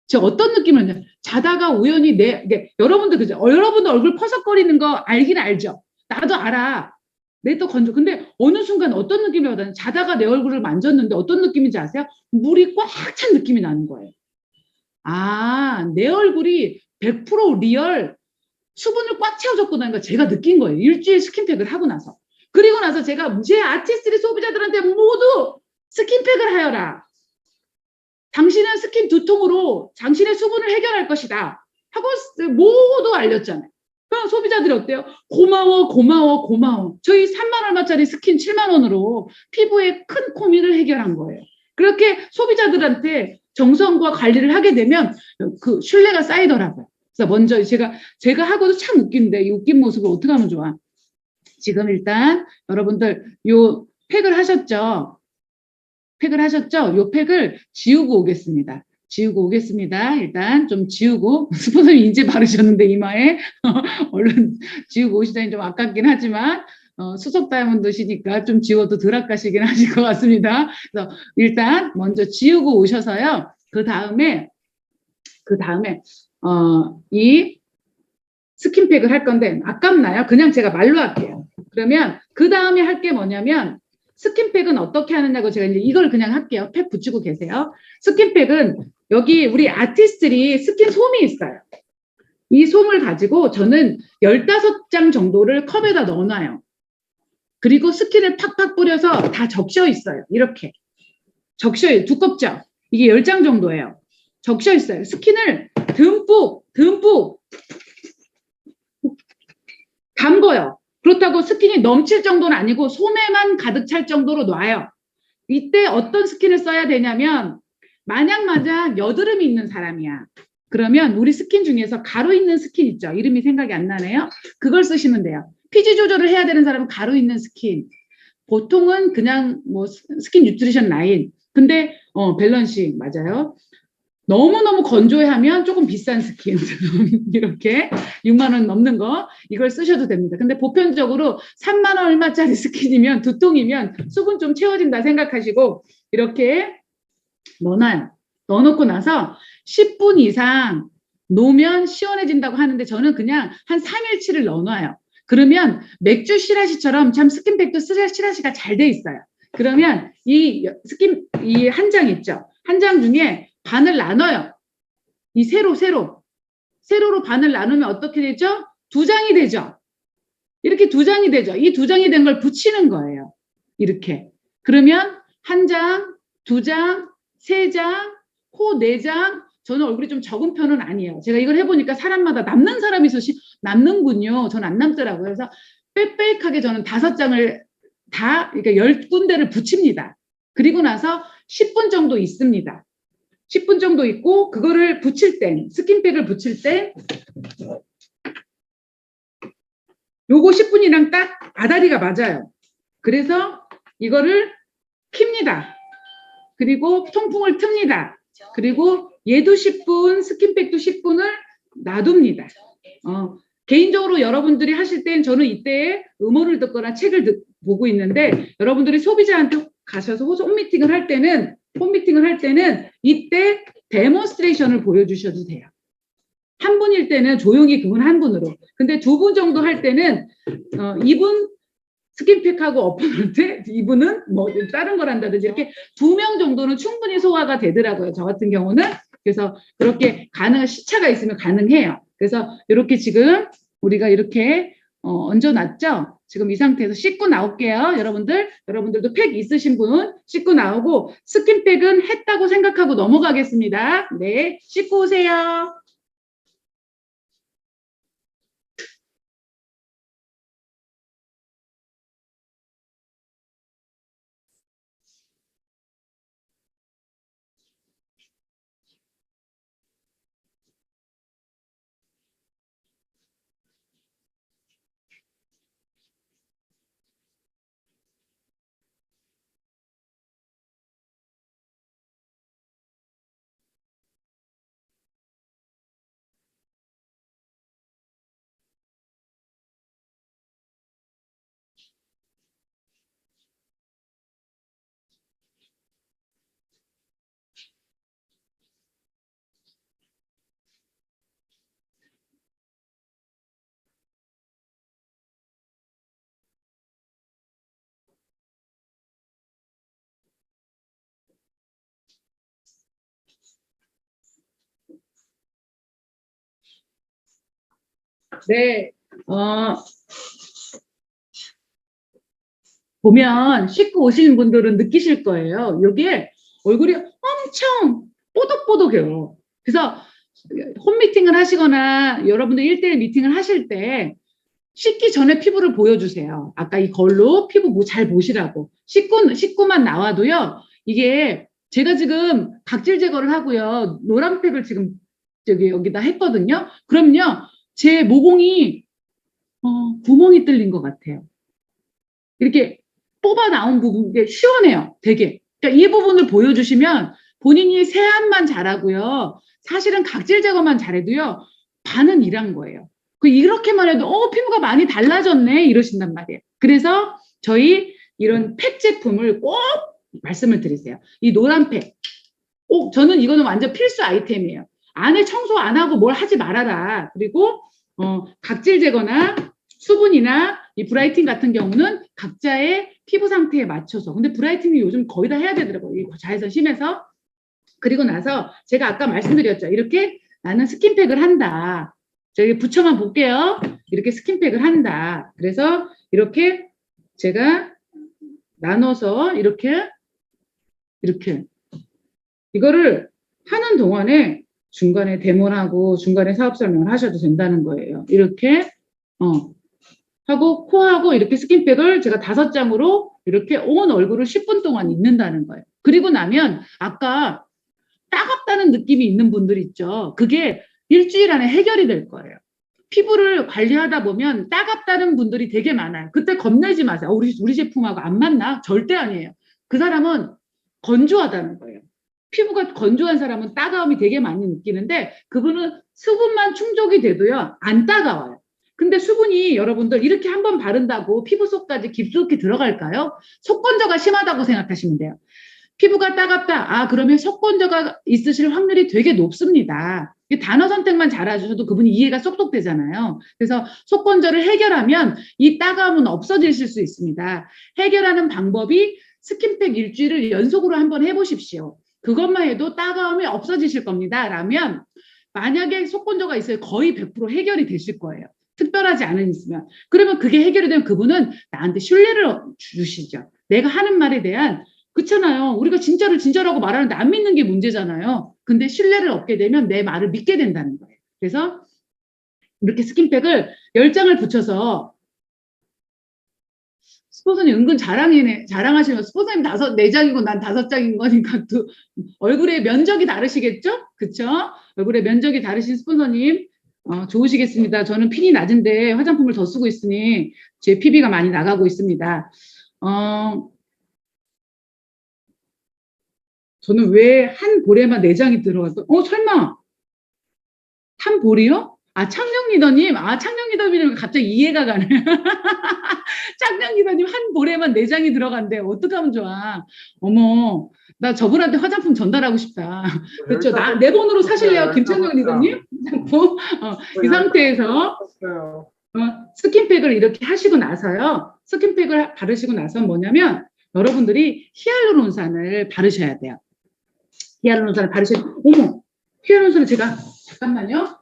제가 어떤 느낌을 자다가 우연히 이게 여러분들 그죠? 여러분도 얼굴 퍼석거리는 거 알긴 알죠? 나도 알아. 내 또 건조. 근데 어느 순간 어떤 느낌이 받았는 자다가 내 얼굴을 만졌는데 어떤 느낌인지 아세요? 물이 꽉 찬 느낌이 나는 거예요. 아, 내 얼굴이 100% 리얼 수분을 꽉 채워줬구나. 걸 제가 느낀 거예요. 일주일 스킨팩을 하고 나서. 그리고 나서 제가 제 아티스트 소비자들한테 모두 스킨팩을 하여라. 당신은 스킨 두통으로 당신의 수분을 해결할 것이다. 하고 모두 알렸잖아요. 그럼 소비자들이 어때요? 고마워, 고마워, 고마워. 저희 3만 얼마짜리 스킨 7만 원으로 피부에 큰 고민을 해결한 거예요. 그렇게 소비자들한테 정성과 관리를 하게 되면 그 신뢰가 쌓이더라고요. 그래서 먼저 제가 하고도 참 웃긴데 이 웃긴 모습을 어떻게 하면 좋아? 지금 일단 여러분들 요 팩을 하셨죠? 팩을 하셨죠? 요 팩을 지우고 오겠습니다. 지우고 오겠습니다. 일단 좀 지우고 스포너님 이제 바르셨는데 이마에 얼른 지우고 오시다니 좀 아깝긴 하지만 수석 다이아몬드시니까 좀 지워도 덜 아까시긴 하실 것 같습니다. 그래서 일단 먼저 지우고 오셔서요. 그 다음에 이 스킨팩을 할 건데 아깝나요? 그냥 제가 말로 할게요. 그러면 그 다음에 할 게 뭐냐면 스킨팩은 어떻게 하느냐고 제가 이제 이걸 그냥 할게요. 팩 붙이고 계세요. 스킨팩은 여기 우리 아티스트들이 스킨 솜이 있어요. 이 솜을 가지고 저는 15장 정도를 컵에다 넣어놔요. 그리고 스킨을 팍팍 뿌려서 다 적셔 있어요. 이렇게. 적셔요. 두껍죠? 이게 10장 정도예요. 적셔 있어요. 스킨을 듬뿍 담궈요. 그렇다고 스킨이 넘칠 정도는 아니고 솜에만 가득 찰 정도로 놔요. 이때 어떤 스킨을 써야 되냐면 만약 여드름이 있는 사람이야. 그러면 우리 스킨 중에서 가루 있는 스킨 있죠. 이름이 생각이 안 나네요. 그걸 쓰시면 돼요. 피지 조절을 해야 되는 사람은 가루 있는 스킨. 보통은 그냥 뭐 스킨 뉴트리션 라인. 근데 밸런싱 맞아요. 너무너무 건조해하면 조금 비싼 스킨 이렇게 6만 원 넘는 거 이걸 쓰셔도 됩니다. 근데 보편적으로 3만 원 얼마짜리 스킨이면 두통이면 수분 좀 채워진다 생각하시고 이렇게 넣어놔요. 넣어놓고 나서 10분 이상 놓으면 시원해진다고 하는데 저는 그냥 한 3일치를 넣어놔요. 그러면 맥주 시라시처럼 참 스킨팩도 시라시가 잘 돼 있어요. 그러면 이 한 장 있죠. 한 장 중에 반을 나눠요. 이 세로로 반을 나누면 어떻게 되죠? 2장이 되죠. 이렇게 2장이 되죠. 이 2장이 된 걸 붙이는 거예요. 이렇게. 그러면 1장, 2장, 3장, 코 4장. 저는 얼굴이 좀 적은 편은 아니에요. 제가 이걸 해보니까 사람마다 남는 사람이 있어 남는군요. 저는 안 남더라고요. 그래서 빽빽하게 저는 5장을 다, 그러니까 10군데를 붙입니다. 그리고 나서 10분 정도 있습니다. 10분 정도 있고 그거를 붙일 때 스킨팩을 붙일 때 요거 10분이랑 딱 아다리가 맞아요. 그래서 이거를 킵니다. 그리고 통풍을 틉니다. 그리고 얘도 10분, 스킨팩도 10분을 놔둡니다. 개인적으로 여러분들이 하실 땐 저는 이때 음원을 듣거나 책을 보고 있는데 여러분들이 소비자한테 가셔서 홈미팅을 할 때는 이때 데몬스트레이션을 보여주셔도 돼요. 한 분일 때는 조용히 그분 한 분으로. 근데 2분 정도 할 때는 이분 스킨팩하고 엎어놓을 때 이분은 뭐 다른 걸 한다든지 이렇게 2명 정도는 충분히 소화가 되더라고요. 저 같은 경우는. 그래서 그렇게 시차가 있으면 가능해요. 그래서 이렇게 지금 우리가 이렇게 얹어놨죠. 지금 이 상태에서 씻고 나올게요. 여러분들도 팩 있으신 분 씻고 나오고 스킨팩은 했다고 생각하고 넘어가겠습니다. 네, 씻고 오세요. 네, 보면 씻고 오시는 분들은 느끼실 거예요. 이게 얼굴이 엄청 뽀득뽀득해요. 그래서 홈미팅을 하시거나 여러분들 1대1 미팅을 하실 때 씻기 전에 피부를 보여주세요. 아까 이걸로 피부 뭐 잘 보시라고. 씻고만 나와도요. 이게 제가 지금 각질 제거를 하고요. 노란팩을 지금 여기다 했거든요. 그럼요. 제 모공이 구멍이 뚫린 것 같아요. 이렇게 뽑아 나온 부분, 게 시원해요. 되게. 그러니까 이 부분을 보여주시면 본인이 세안만 잘하고요. 사실은 각질 제거만 잘해도요. 반은 일한 거예요. 이렇게만 해도 피부가 많이 달라졌네 이러신단 말이에요. 그래서 저희 이런 팩 제품을 꼭 말씀을 드리세요. 이 노란 팩. 저는 이거는 완전 필수 아이템이에요. 안에 청소 안 하고 뭘 하지 말아라. 그리고 각질 제거나 수분이나 이 브라이팅 같은 경우는 각자의 피부 상태에 맞춰서. 근데 브라이팅이 요즘 거의 다 해야 되더라고요. 이 자외선 심해서. 그리고 나서 제가 아까 말씀드렸죠. 이렇게 나는 스킨팩을 한다. 저기 붙여만 볼게요. 이렇게 스킨팩을 한다. 그래서 이렇게 제가 나눠서 이렇게 이거를 하는 동안에 중간에 데모하고 중간에 사업 설명을 하셔도 된다는 거예요. 이렇게 하고 코하고 이렇게 스킨팩을 제가 5장으로 이렇게 온 얼굴을 10분 동안 입는다는 거예요. 그리고 나면 아까 따갑다는 느낌이 있는 분들 있죠. 그게 일주일 안에 해결이 될 거예요. 피부를 관리하다 보면 따갑다는 분들이 되게 많아요. 그때 겁내지 마세요. 우리 제품하고 안 맞나? 절대 아니에요. 그 사람은 건조하다는 거예요. 피부가 건조한 사람은 따가움이 되게 많이 느끼는데 그분은 수분만 충족이 돼도요. 안 따가워요. 근데 수분이 여러분들 이렇게 한번 바른다고 피부 속까지 깊숙이 들어갈까요? 속건조가 심하다고 생각하시면 돼요. 피부가 따갑다. 그러면 속건조가 있으실 확률이 되게 높습니다. 단어 선택만 잘하셔도 그분이 이해가 쏙쏙 되잖아요. 그래서 속건조를 해결하면 이 따가움은 없어지실 수 있습니다. 해결하는 방법이 스킨팩 일주일을 연속으로 한번 해보십시오. 그것만 해도 따가움이 없어지실 겁니다. 라면 만약에 속건조가 있어요. 거의 100% 해결이 되실 거예요. 특별하지 않은 있으면. 그러면 그게 해결이 되면 그분은 나한테 신뢰를 주시죠. 내가 하는 말에 대한 그렇잖아요. 우리가 진짜라고 말하는데 안 믿는 게 문제잖아요. 근데 신뢰를 얻게 되면 내 말을 믿게 된다는 거예요. 그래서 이렇게 스킨팩을 10장을 붙여서 스포츠님 은근 자랑하시면 스포츠님 4장이고 난 5장인 거니까 또 얼굴의 면적이 다르시겠죠? 그쵸? 얼굴의 면적이 다르신 스폰서님 좋으시겠습니다. 저는 핀이 낮은데 화장품을 더 쓰고 있으니 제 PB가 많이 나가고 있습니다. 저는 왜 한 볼에만 4장이 들어갔어? 설마 한 볼이요? 창녕 리더님, 창녕 리더님 갑자기 이해가 가네. 창녕 리더님 한 볼에만 4장이 들어간대. 어떡하면 좋아. 어머, 나 저분한테 화장품 전달하고 싶다. 그렇죠. 내 번호로 사실래요, 김창녕 리더님? 이 상태에서 스킨팩을 이렇게 하시고 나서요. 스킨팩을 바르시고 나서 뭐냐면 여러분들이 히알루론산을 바르셔야 돼요. 히알루론산을 바르셔야 돼요. 어머, 히알루론산을 제가 잠깐만요.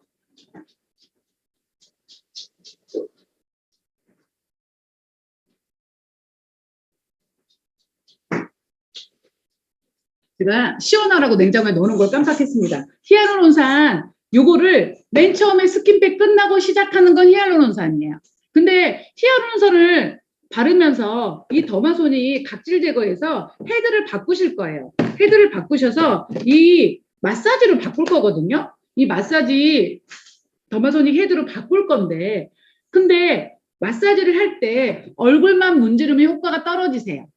제가 시원하라고 냉장고에 넣는 걸 깜빡했습니다. 히알루론산 요거를 맨 처음에 스킨팩 끝나고 시작하는 건 히알루론산이에요. 근데 히알루론산을 바르면서 이 더마손이 각질 제거해서 헤드를 바꾸실 거예요. 헤드를 바꾸셔서 이 마사지로 바꿀 거거든요. 이 마사지 더마손이 헤드로 바꿀 건데 근데 마사지를 할 때 얼굴만 문지르면 효과가 떨어지세요.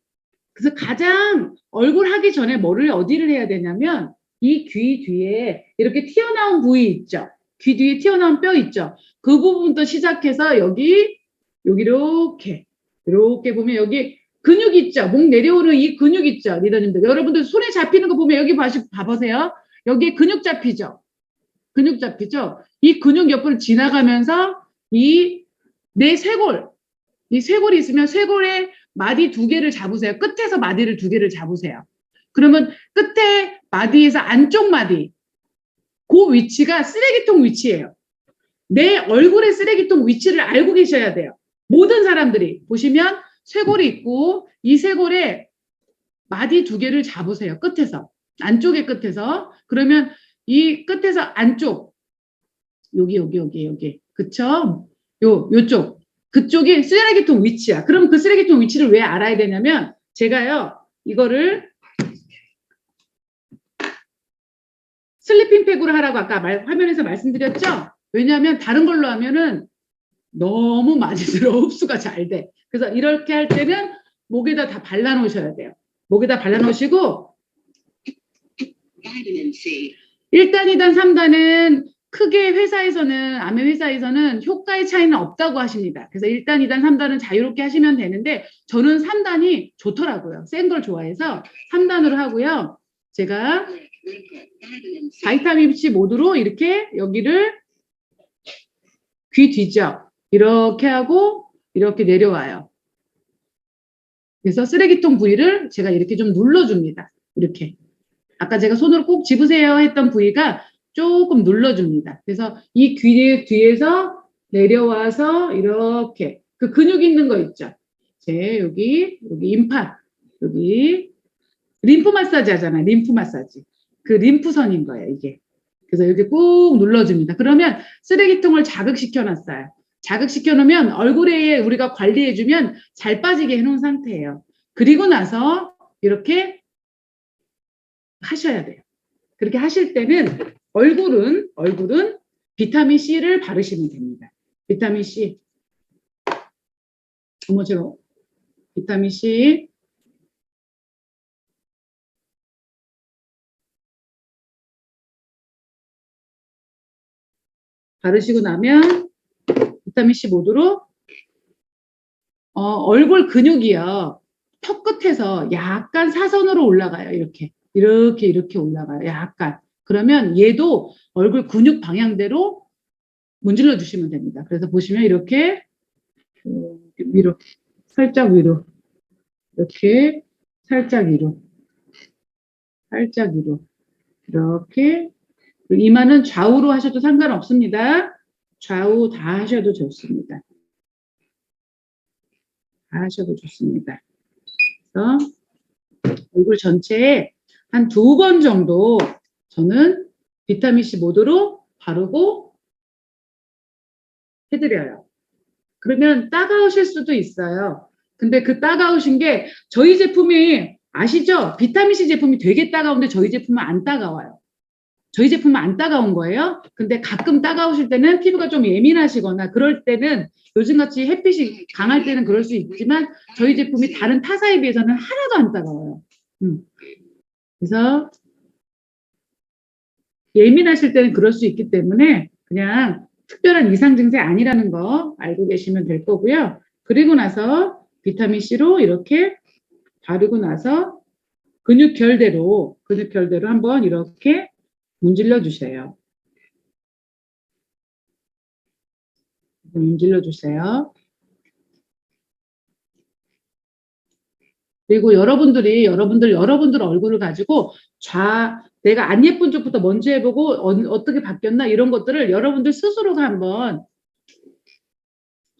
그래서 가장 얼굴 하기 전에 어디를 해야 되냐면 이 귀 뒤에 이렇게 튀어나온 부위 있죠. 귀 뒤에 튀어나온 뼈 있죠. 그 부분부터 시작해서 여기 이렇게 보면 여기 근육 있죠. 목 내려오는 이 근육 있죠. 리더님들 여러분들 손에 잡히는 거 보면 여기 봐보세요. 여기에 근육 잡히죠. 이 근육 옆을 지나가면서 이 내 쇄골 이 쇄골이 있으면 쇄골에 마디 2개를 잡으세요. 끝에서 마디를 2개를 잡으세요. 그러면 끝에 마디에서 안쪽 마디 그 위치가 쓰레기통 위치예요. 내 얼굴의 쓰레기통 위치를 알고 계셔야 돼요. 모든 사람들이 보시면 쇄골이 있고 이 쇄골에 마디 2개를 잡으세요. 끝에서. 안쪽의 끝에서. 그러면 이 끝에서 안쪽 여기. 그쵸? 요쪽. 그쪽이 쓰레기통 위치야. 그럼 그 쓰레기통 위치를 왜 알아야 되냐면 제가요. 이거를 슬리핑 팩으로 하라고 아까 화면에서 말씀드렸죠? 왜냐하면 다른 걸로 하면은 너무 많이 들어 흡수가 잘 돼. 그래서 이렇게 할 때는 목에다 다 발라놓으셔야 돼요. 목에다 발라놓으시고 1단, 2단, 3단은 크게 회사에서는 암의 회사에서는 효과의 차이는 없다고 하십니다. 그래서 1단, 2단, 3단은 자유롭게 하시면 되는데 저는 3단이 좋더라고요. 센 걸 좋아해서 3단으로 하고요. 제가 바이타민 C 모드로 이렇게 여기를 귀 뒤죠. 이렇게 하고 이렇게 내려와요. 그래서 쓰레기통 부위를 제가 이렇게 좀 눌러줍니다. 이렇게. 아까 제가 손으로 꼭 집으세요 했던 부위가 조금 눌러줍니다. 그래서 이 귀 뒤에서 내려와서 이렇게 그 근육 있는 거 있죠. 여기 임파, 여기 림프 마사지 하잖아요. 림프 마사지. 그 림프선인 거예요, 이게. 그래서 이렇게 꾹 눌러줍니다. 그러면 쓰레기통을 자극시켜 놨어요. 자극시켜 놓으면 얼굴에 우리가 관리해주면 잘 빠지게 해놓은 상태예요. 그리고 나서 이렇게 하셔야 돼요. 그렇게 하실 때는 얼굴은 비타민 C를 바르시면 됩니다. 비타민 C. 어머지로 비타민 C. 바르시고 나면 비타민 C 모드로 얼굴 근육이요. 턱 끝에서 약간 사선으로 올라가요. 이렇게 올라가요. 약간. 그러면 얘도 얼굴 근육 방향대로 문질러 주시면 됩니다. 그래서 보시면 이렇게 위로, 살짝 위로, 이렇게 살짝 위로, 살짝 위로, 이렇게. 이마는 좌우로 하셔도 상관없습니다. 좌우 다 하셔도 좋습니다. 다 하셔도 좋습니다. 그래서 얼굴 전체에 한 2번 정도 저는 비타민C 모드로 바르고 해드려요. 그러면 따가우실 수도 있어요. 근데 그 따가우신 게 저희 제품이 아시죠? 비타민C 제품이 되게 따가운데 저희 제품은 안 따가워요. 저희 제품은 안 따가운 거예요. 근데 가끔 따가우실 때는 피부가 좀 예민하시거나 그럴 때는 요즘같이 햇빛이 강할 때는 그럴 수 있지만 저희 제품이 다른 타사에 비해서는 하나도 안 따가워요. 그래서 예민하실 때는 그럴 수 있기 때문에 그냥 특별한 이상 증세 아니라는 거 알고 계시면 될 거고요. 그리고 나서 비타민C로 이렇게 바르고 나서 근육 결대로 한번 이렇게 문질러 주세요. 문질러 주세요. 그리고 여러분들 얼굴을 가지고 내가 안 예쁜 쪽부터 먼저 해보고 어떻게 바뀌었나 이런 것들을 여러분들 스스로가 한번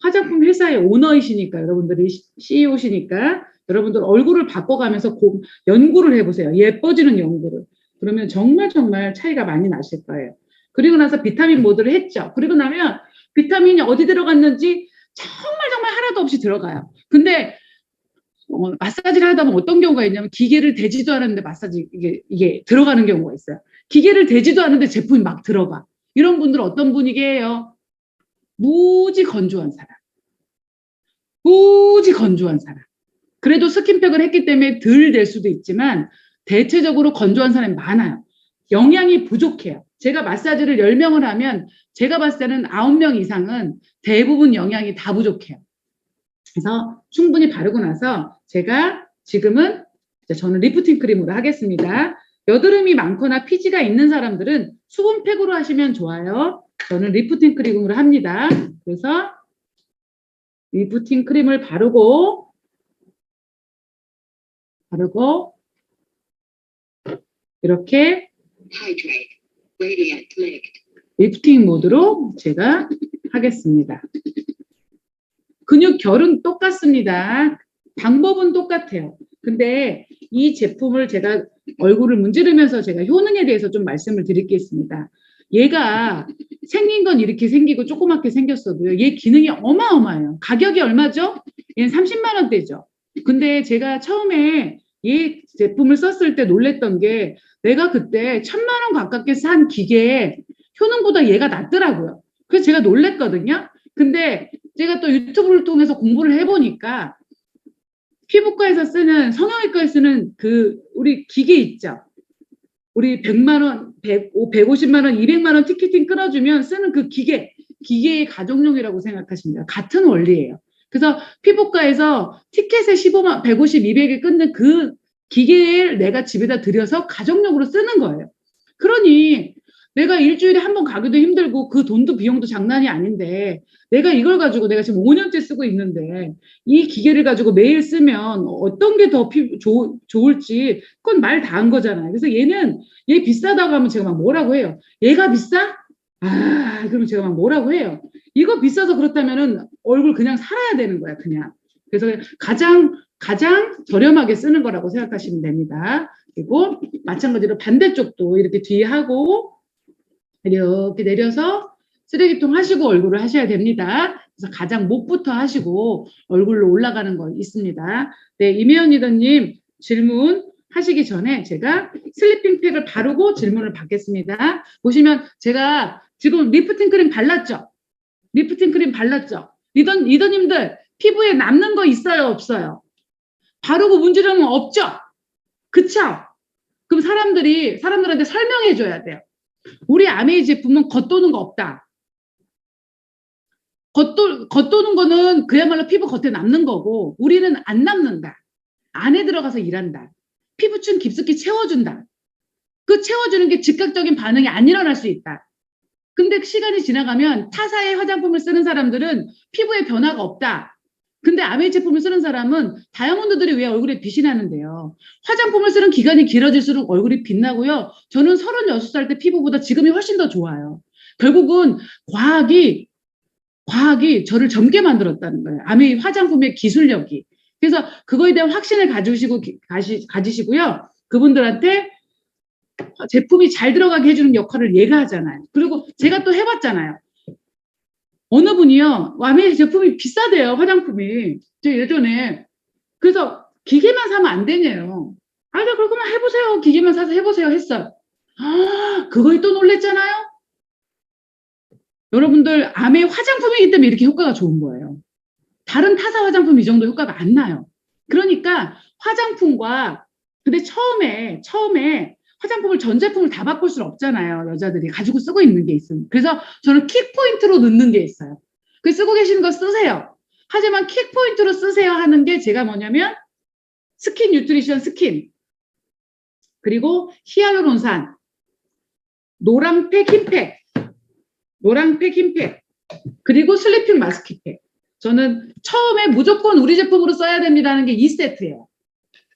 화장품 회사의 오너이시니까 여러분들이 CEO시니까 여러분들 얼굴을 바꿔가면서 연구를 해보세요. 예뻐지는 연구를. 그러면 정말 차이가 많이 나실 거예요. 그리고 나서 비타민 모드를 했죠. 그리고 나면 비타민이 어디 들어갔는지 정말 하나도 없이 들어가요. 근데 마사지를 하다 보면 어떤 경우가 있냐면 기계를 대지도 않았는데 마사지 이게 들어가는 경우가 있어요. 기계를 대지도 않았는데 제품이 막 들어가. 이런 분들은 어떤 분위기예요? 무지 건조한 사람. 무지 건조한 사람. 그래도 스킨팩을 했기 때문에 덜 될 수도 있지만 대체적으로 건조한 사람이 많아요. 영양이 부족해요. 제가 마사지를 10명을 하면 제가 봤을 때는 9명 이상은 대부분 영양이 다 부족해요. 그래서 충분히 바르고 나서 제가 지금은 저는 리프팅 크림으로 하겠습니다. 여드름이 많거나 피지가 있는 사람들은 수분팩으로 하시면 좋아요. 저는 리프팅 크림으로 합니다. 그래서 리프팅 크림을 바르고 이렇게 리프팅 모드로 제가 하겠습니다. 근육 결은 똑같습니다. 방법은 똑같아요. 근데 이 제품을 제가 얼굴을 문지르면서 제가 효능에 대해서 좀 말씀을 드리겠습니다. 얘가 생긴 건 이렇게 생기고 조그맣게 생겼어도요. 얘 기능이 어마어마해요. 가격이 얼마죠? 얘는 30만 원대죠. 근데 제가 처음에 이 제품을 썼을 때 놀랬던 게 내가 그때 1,000만 원 가깝게 산 기계에 효능보다 얘가 낫더라고요. 그래서 제가 놀랬거든요. 근데 제가 또 유튜브를 통해서 공부를 해보니까 피부과에서 쓰는, 성형외과에 쓰는 그 우리 기계 있죠. 우리 100만 원, 150만 원, 200만 원 티켓팅 끊어주면 쓰는 그 기계의 가정용이라고 생각하시면 돼요. 같은 원리예요. 그래서 피부과에서 티켓에 15만, 150, 200을 끊는 그 기계를 내가 집에다 들여서 가정용으로 쓰는 거예요. 그러니 내가 일주일에 한 번 가기도 힘들고 그 돈도 비용도 장난이 아닌데 내가 이걸 가지고 내가 지금 5년째 쓰고 있는데 이 기계를 가지고 매일 쓰면 어떤 게 더 좋을지 그건 말 다 한 거잖아요. 그래서 얘 비싸다고 하면 제가 막 뭐라고 해요. 얘가 비싸? 아, 그러면 제가 막 뭐라고 해요. 이거 비싸서 그렇다면은 얼굴 그냥 살아야 되는 거야, 그냥. 그래서 가장 저렴하게 쓰는 거라고 생각하시면 됩니다. 그리고 마찬가지로 반대쪽도 이렇게 뒤에 하고 이렇게 내려서 쓰레기통 하시고 얼굴을 하셔야 됩니다. 그래서 가장 목부터 하시고 얼굴로 올라가는 거 있습니다. 네, 이미연 리더님 질문 하시기 전에 제가 슬리핑 팩을 바르고 질문을 받겠습니다. 보시면 제가 지금 리프팅 크림 발랐죠? 리프팅 크림 발랐죠? 리더님들 피부에 남는 거 있어요? 없어요? 바르고 문지르면 없죠? 그쵸? 그럼 사람들한테 설명해 줘야 돼요. 우리 아메이 제품은 겉도는 거 없다. 겉도는 거는 그야말로 피부 겉에 남는 거고 우리는 안 남는다. 안에 들어가서 일한다. 피부층 깊숙이 채워준다. 그 채워주는 게 즉각적인 반응이 안 일어날 수 있다. 근데 시간이 지나가면 타사의 화장품을 쓰는 사람들은 피부에 변화가 없다. 근데 아메이 제품을 쓰는 사람은 다이아몬드들이 왜 얼굴에 빛이 나는데요. 화장품을 쓰는 기간이 길어질수록 얼굴이 빛나고요. 저는 36살 때 피부보다 지금이 훨씬 더 좋아요. 결국은 과학이 저를 젊게 만들었다는 거예요. 아메이 화장품의 기술력이. 그래서 그거에 대한 확신을 가지시고요. 그분들한테 제품이 잘 들어가게 해주는 역할을 얘가 하잖아요. 그리고 제가 또 해봤잖아요. 어느 분이요. 아메이 제품이 비싸대요. 화장품이. 저 예전에. 그래서 기계만 사면 안 되네요. 아, 네, 그러면 해보세요. 기계만 사서 해보세요. 했어요. 아, 그거에 또 놀랬잖아요. 여러분들 아메이 화장품이기 때문에 이렇게 효과가 좋은 거예요. 다른 타사 화장품 이 정도 효과가 안 나요. 그러니까 화장품과 근데 처음에 화장품을 전 제품을 다 바꿀 수는 없잖아요. 여자들이 가지고 쓰고 있는 게 있으면. 그래서 저는 킥포인트로 넣는 게 있어요. 그 쓰고 계시는 거 쓰세요. 하지만 킥포인트로 쓰세요 하는 게 제가 뭐냐면 스킨 뉴트리션 스킨 그리고 히알루론산 노랑팩 흰팩 노랑팩 흰팩 그리고 슬리핑 마스크팩 저는 처음에 무조건 우리 제품으로 써야 됩니다는 게 2세트예요.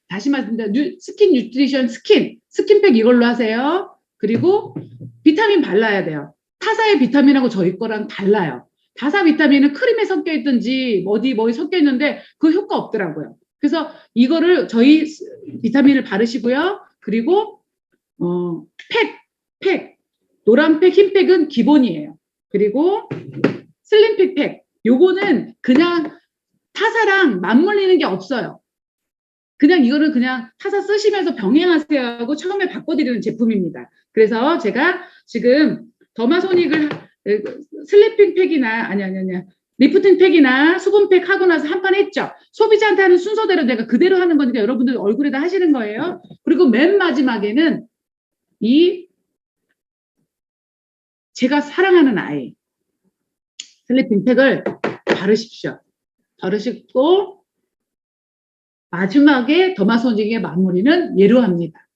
다시 말씀드립니다. 스킨 뉴트리션 스킨팩 이걸로 하세요. 그리고 비타민 발라야 돼요. 타사의 비타민하고 저희 거랑 달라요. 타사 비타민은 크림에 섞여 있든지 어디 섞여 있는데 그 효과 없더라고요. 그래서 이거를 저희 비타민을 바르시고요. 그리고 노란팩, 흰팩은 기본이에요. 그리고 슬림팩 팩 요거는 그냥 타사랑 맞물리는 게 없어요. 그냥 이거는 그냥 타사 쓰시면서 병행하세요 하고 처음에 바꿔드리는 제품입니다. 그래서 제가 지금 더마소닉을 슬리핑 팩이나 리프팅 팩이나 수분팩 하고 나서 한 판 했죠. 소비자한테 하는 순서대로 내가 그대로 하는 거니까 여러분들 얼굴에다 하시는 거예요. 그리고 맨 마지막에는 제가 사랑하는 아이 슬리핑 팩을 바르십시오. 바르시고 마지막에 더마소닉의 마무리는 얘로 합니다.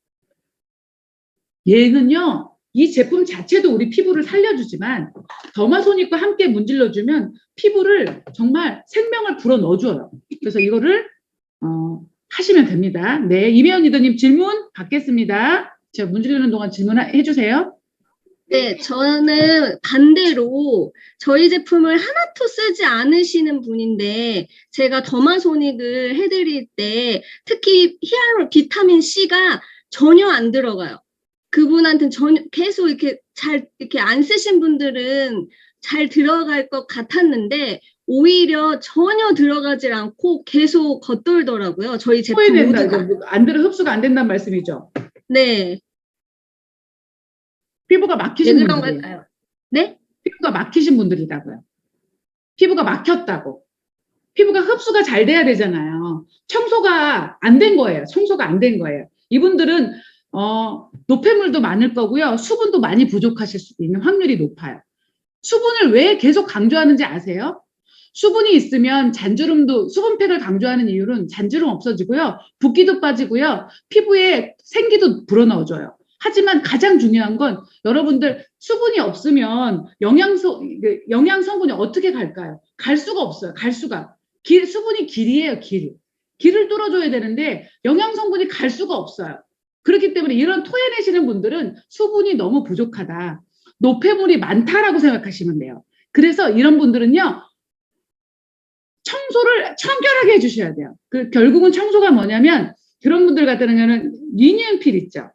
얘는요. 이 제품 자체도 우리 피부를 살려주지만 더마소닉과 함께 문질러주면 피부를 정말 생명을 불어넣어줘요. 그래서 이거를 하시면 됩니다. 네, 이미연 리더님 질문 받겠습니다. 제가 문지르는 동안 질문해 주세요. 네, 저는 반대로 저희 제품을 하나도 쓰지 않으시는 분인데 제가 더마소닉을 해드릴 때 특히 히알루론 비타민 C가 전혀 안 들어가요. 그분한테는 전혀 계속 이렇게 안 쓰신 분들은 잘 들어갈 것 같았는데 오히려 전혀 들어가질 않고 계속 겉돌더라고요. 저희 제품 소외된다. 모두가. 이거 안 들어 흡수가 안 된다는 말씀이죠. 네. 피부가 왜 막히신 그런 분들이. 걸까요? 네? 피부가 막히신 분들이라고요. 피부가 막혔다고. 피부가 흡수가 잘 돼야 되잖아요. 청소가 안 된 거예요. 청소가 안 된 거예요. 이분들은 노폐물도 많을 거고요. 수분도 많이 부족하실 수도 있는 확률이 높아요. 수분을 왜 계속 강조하는지 아세요? 수분이 있으면 잔주름도, 수분팩을 강조하는 이유는 잔주름 없어지고요. 붓기도 빠지고요. 피부에 생기도 불어넣어줘요. 하지만 가장 중요한 건 여러분들 수분이 없으면 영양 성분이 어떻게 갈까요? 갈 수가 없어요. 갈 수가. 수분이 길이에요, 길. 길을 뚫어줘야 되는데 영양 성분이 갈 수가 없어요. 그렇기 때문에 이런 토해내시는 분들은 수분이 너무 부족하다. 노폐물이 많다라고 생각하시면 돼요. 그래서 이런 분들은요. 청소를 청결하게 해주셔야 돼요. 결국은 청소가 뭐냐면 그런 분들 같은 경우는 리니언필 있죠.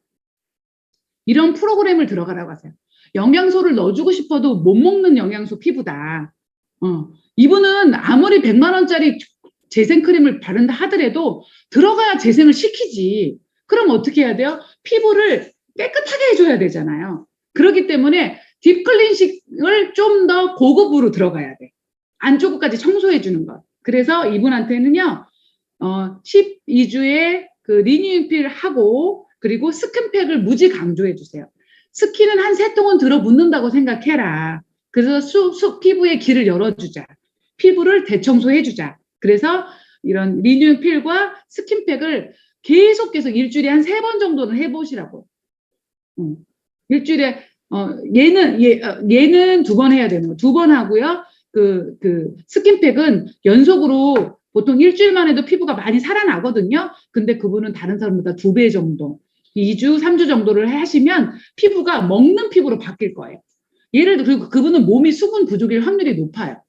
이런 프로그램을 들어가라고 하세요. 영양소를 넣어주고 싶어도 못 먹는 영양소 피부다. 이분은 아무리 100만 원짜리 재생크림을 바른다 하더라도 들어가야 재생을 시키지. 그럼 어떻게 해야 돼요? 피부를 깨끗하게 해줘야 되잖아요. 그렇기 때문에 딥클린식을 좀 더 고급으로 들어가야 돼. 안쪽까지 청소해 주는 것. 그래서 이분한테는요, 12주에 그 리뉴필 하고, 그리고 스킨팩을 무지 강조해 주세요. 스킨은 한 3통은 들어붙는다고 생각해라. 그래서 피부의 길을 열어주자. 피부를 대청소해 주자. 그래서 이런 리뉴필과 스킨팩을 계속 일주일에 한 3번 정도는 해보시라고. 일주일에, 얘는 2번 해야 되는 거. 2번 하고요. 스킨팩은 연속으로 보통 일주일만 해도 피부가 많이 살아나거든요. 근데 그분은 다른 사람보다 2배 정도, 2주, 3주 정도를 하시면 피부가 먹는 피부로 바뀔 거예요. 예를 들어, 그분은 몸이 수분 부족일 확률이 높아요.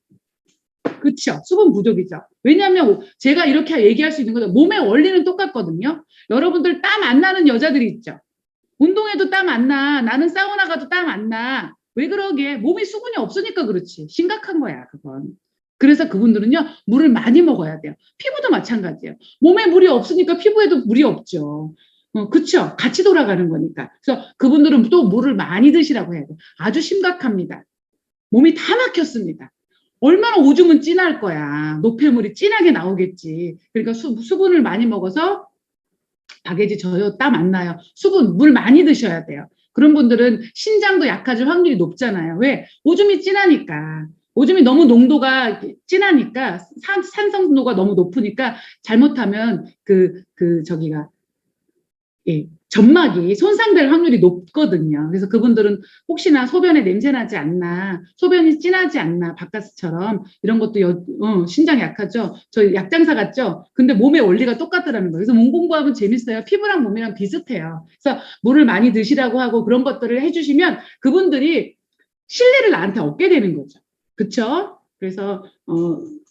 그렇죠. 수분 부족이죠. 왜냐하면 제가 이렇게 얘기할 수 있는 거죠. 몸의 원리는 똑같거든요. 여러분들 땀 안 나는 여자들이 있죠. 운동해도 땀 안 나. 나는 사우나 가도 땀 안 나. 왜 그러게? 몸에 수분이 없으니까 그렇지. 심각한 거야, 그건. 그래서 그분들은요, 물을 많이 먹어야 돼요. 피부도 마찬가지예요. 몸에 물이 없으니까 피부에도 물이 없죠. 그쵸? 같이 돌아가는 거니까. 그래서 그분들은 또 물을 많이 드시라고 해야 돼요. 아주 심각합니다. 몸이 다 막혔습니다. 얼마나 오줌은 진할 거야. 노폐물이 진하게 나오겠지. 그러니까 수분을 많이 먹어서 박예지 저요 땀 안 나요. 수분 물 많이 드셔야 돼요. 그런 분들은 신장도 약해질 확률이 높잖아요. 왜? 오줌이 진하니까. 오줌이 너무 농도가 진하니까 산성도가 너무 높으니까 잘못하면 점막이 손상될 확률이 높거든요. 그래서 그분들은 혹시나 소변에 냄새 나지 않나, 소변이 진하지 않나, 바카스처럼 이런 것도 신장 약하죠. 저희 약장사 같죠. 근데 몸의 원리가 똑같더라는 거예요. 그래서 몸 공부하면 재밌어요. 피부랑 몸이랑 비슷해요. 그래서 물을 많이 드시라고 하고 그런 것들을 해주시면 그분들이 신뢰를 나한테 얻게 되는 거죠. 그렇죠? 그래서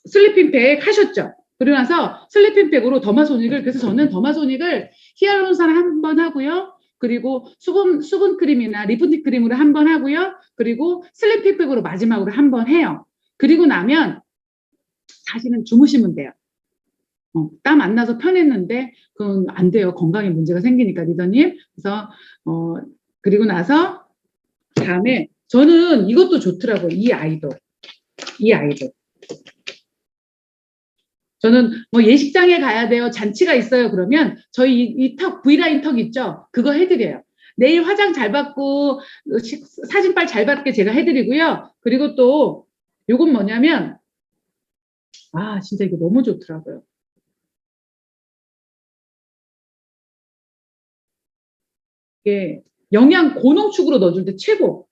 슬리핑팩 하셨죠. 그러고 나서 슬리핑팩으로 더마소닉을, 그래서 저는 더마소닉을 히알루론산 한 번 하고요. 그리고 수분 크림이나 리프팅 크림으로 한 번 하고요. 그리고 슬리핑팩으로 마지막으로 한 번 해요. 그리고 나면 사실은 주무시면 돼요. 땀 안 나서 편했는데 그건 안 돼요. 건강에 문제가 생기니까 리더님. 그래서 그리고 나서 다음에 저는 이것도 좋더라고요. 이 아이도. 저는 뭐 예식장에 가야 돼요. 잔치가 있어요. 그러면 저희 이 턱, V라인 턱 있죠? 그거 해드려요. 내일 화장 잘 받고 사진빨 잘 받게 제가 해드리고요. 그리고 또 요건 뭐냐면 진짜 이거 너무 좋더라고요. 이게 영양 고농축으로 넣어줄 때 최고.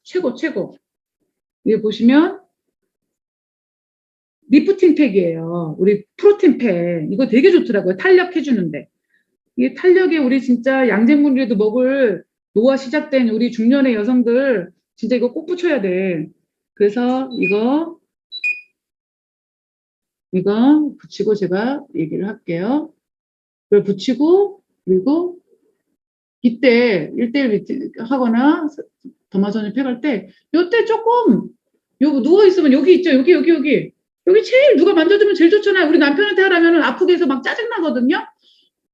이게 보시면 리프팅 팩이에요. 우리 프로틴 팩. 이거 되게 좋더라고요. 탄력 해주는데. 이게 탄력에 우리 진짜 양질물이라도 먹을 노화 시작된 우리 중년의 여성들 진짜 이거 꼭 붙여야 돼. 그래서 이거 붙이고 제가 얘기를 할게요. 이걸 붙이고, 그리고 이때 1대1 미팅 하거나 더마선을 펴갈 때, 요때 조금, 요 누워있으면 여기 있죠? 여기. 여기 제일 누가 만져주면 제일 좋잖아요. 우리 남편한테 하라면 아프게 해서 막 짜증나거든요?